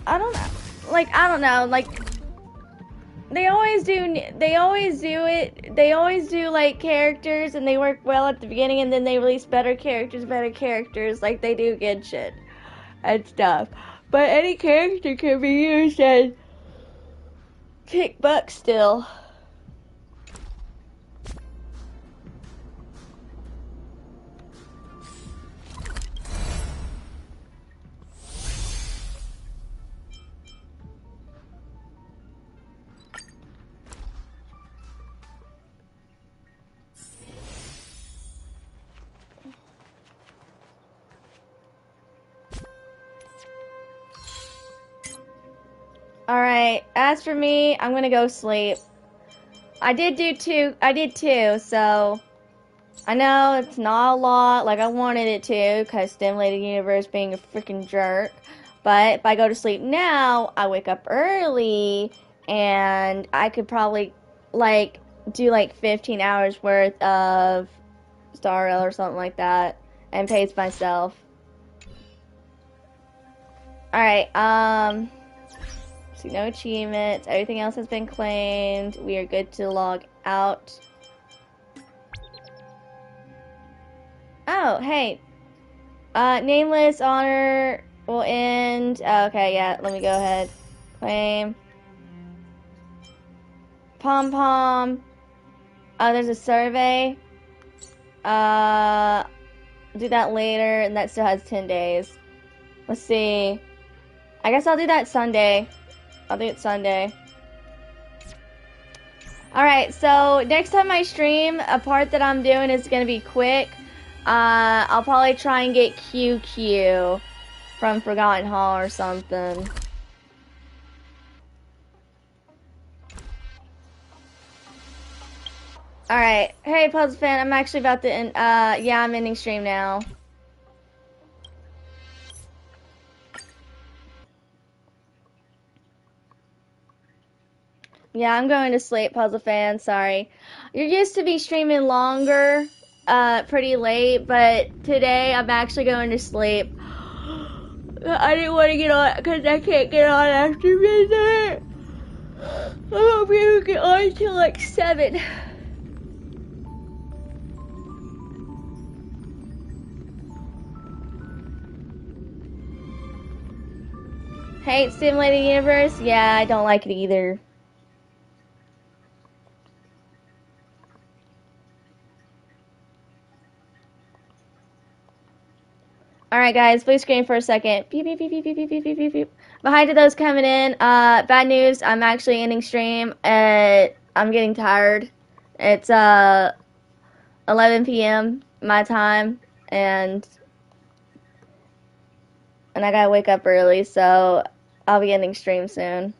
I don't know. I don't know. They always do. They always do it. They always do characters, and they work well at the beginning, and then they release better characters, like they do Genshin and stuff. But any character can be used and kick butt still. Alright, as for me, I'm gonna go sleep. I did two, so I know it's not a lot like I wanted it to, because Stimulated Universe being a freaking jerk. But if I go to sleep now, I wake up early, and I could probably, like, do like 15 hours worth of Star Rail or something like that, and pace myself. Alright, see, no achievements. Everything else has been claimed. We are good to log out. Oh, hey. Nameless honor will end. Oh, okay, yeah, let me go ahead. Claim. Pom Pom. Oh, there's a survey. Do that later, and that still has 10 days. Let's see. I guess I'll do that Sunday. I'll do it Sunday. Alright, so next time I stream, a part that I'm doing is going to be quick. I'll probably try and get QQ from Forgotten Hall or something. Alright, hey Puzzle Fan, I'm actually about to end, yeah, I'm ending stream now. Yeah, I'm going to sleep, Puzzle Fan, sorry. You're used to be streaming longer, pretty late, but today I'm actually going to sleep. I didn't want to get on, because I can't get on after midnight. I won't be able to get on until like 7. Hate Stimulated Universe? Yeah, I don't like it either. Alright guys, blue screen for a second. Beep, beep, beep, beep, beep, beep, beep, beep, beep. Behind to those coming in, bad news, I'm actually ending stream. I'm getting tired. It's 11 p.m. my time, and I gotta wake up early, so I'll be ending stream soon.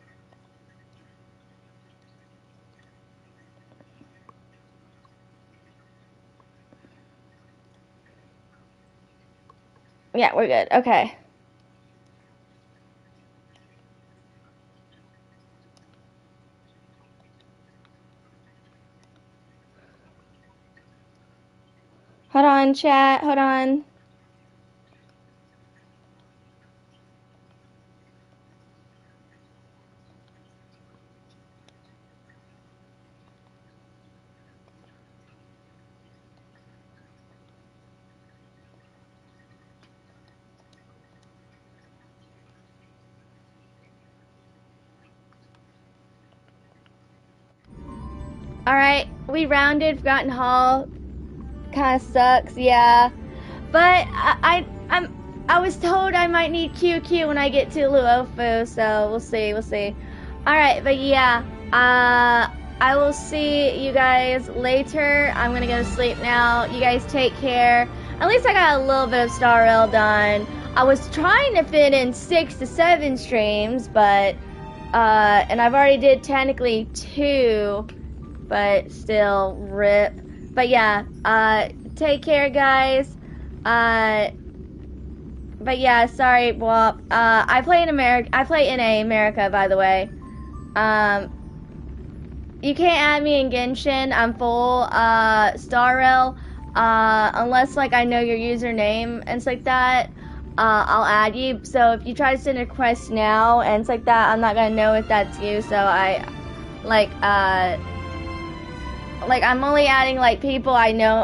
Yeah, we're good. Okay. Hold on, chat. Hold on. Alright, we rounded Forgotten Hall. Kinda sucks, yeah. But I was told I might need QQ when I get to Luofu, so we'll see. Alright, but yeah, I will see you guys later. I'm gonna go to sleep now. You guys take care. At least I got a little bit of Star Rail done. I was trying to fit in 6 to 7 streams, but, and I've already did technically 2, but still, rip. But yeah, take care, guys. But yeah, sorry, Wop. I play in America. I play NA America, by the way. You can't add me in Genshin. I'm full Star Rail. Unless like I know your username and stuff like that. I'll add you. So if you try to send a request now and stuff like that, I'm not gonna know if that's you. So I I'm only adding like people I know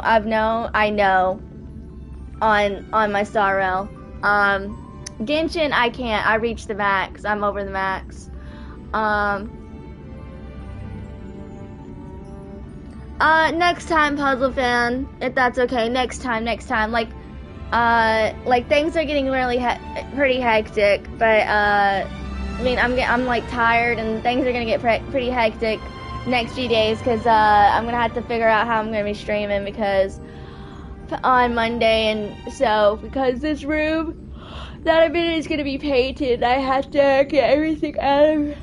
on my Star Rail. Genshin I can't. I reached the max. I'm over the max. Next time, Puzzle Fan, if that's okay. Next time. Like things are getting really pretty hectic, but I mean I'm like tired and things are gonna get pretty hectic next few days because I'm gonna have to figure out how I'm gonna be streaming because on Monday, and so because this room that I'm in is gonna be painted, I have to get everything out of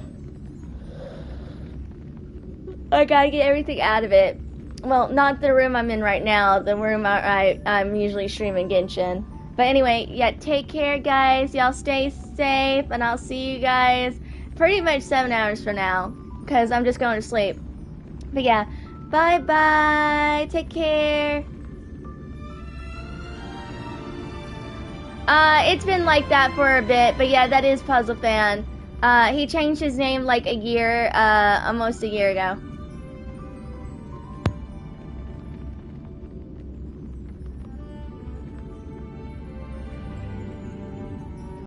I gotta get everything out of it. Well, not the room I'm in right now. The room I'm usually streaming Genshin. But anyway, yeah, take care, guys. Y'all stay safe, and I'll see you guys pretty much 7 hours from now, because I'm just going to sleep. But yeah, bye-bye. Take care. It's been like that for a bit, but yeah, that is Puzzle Fan. He changed his name like almost a year ago.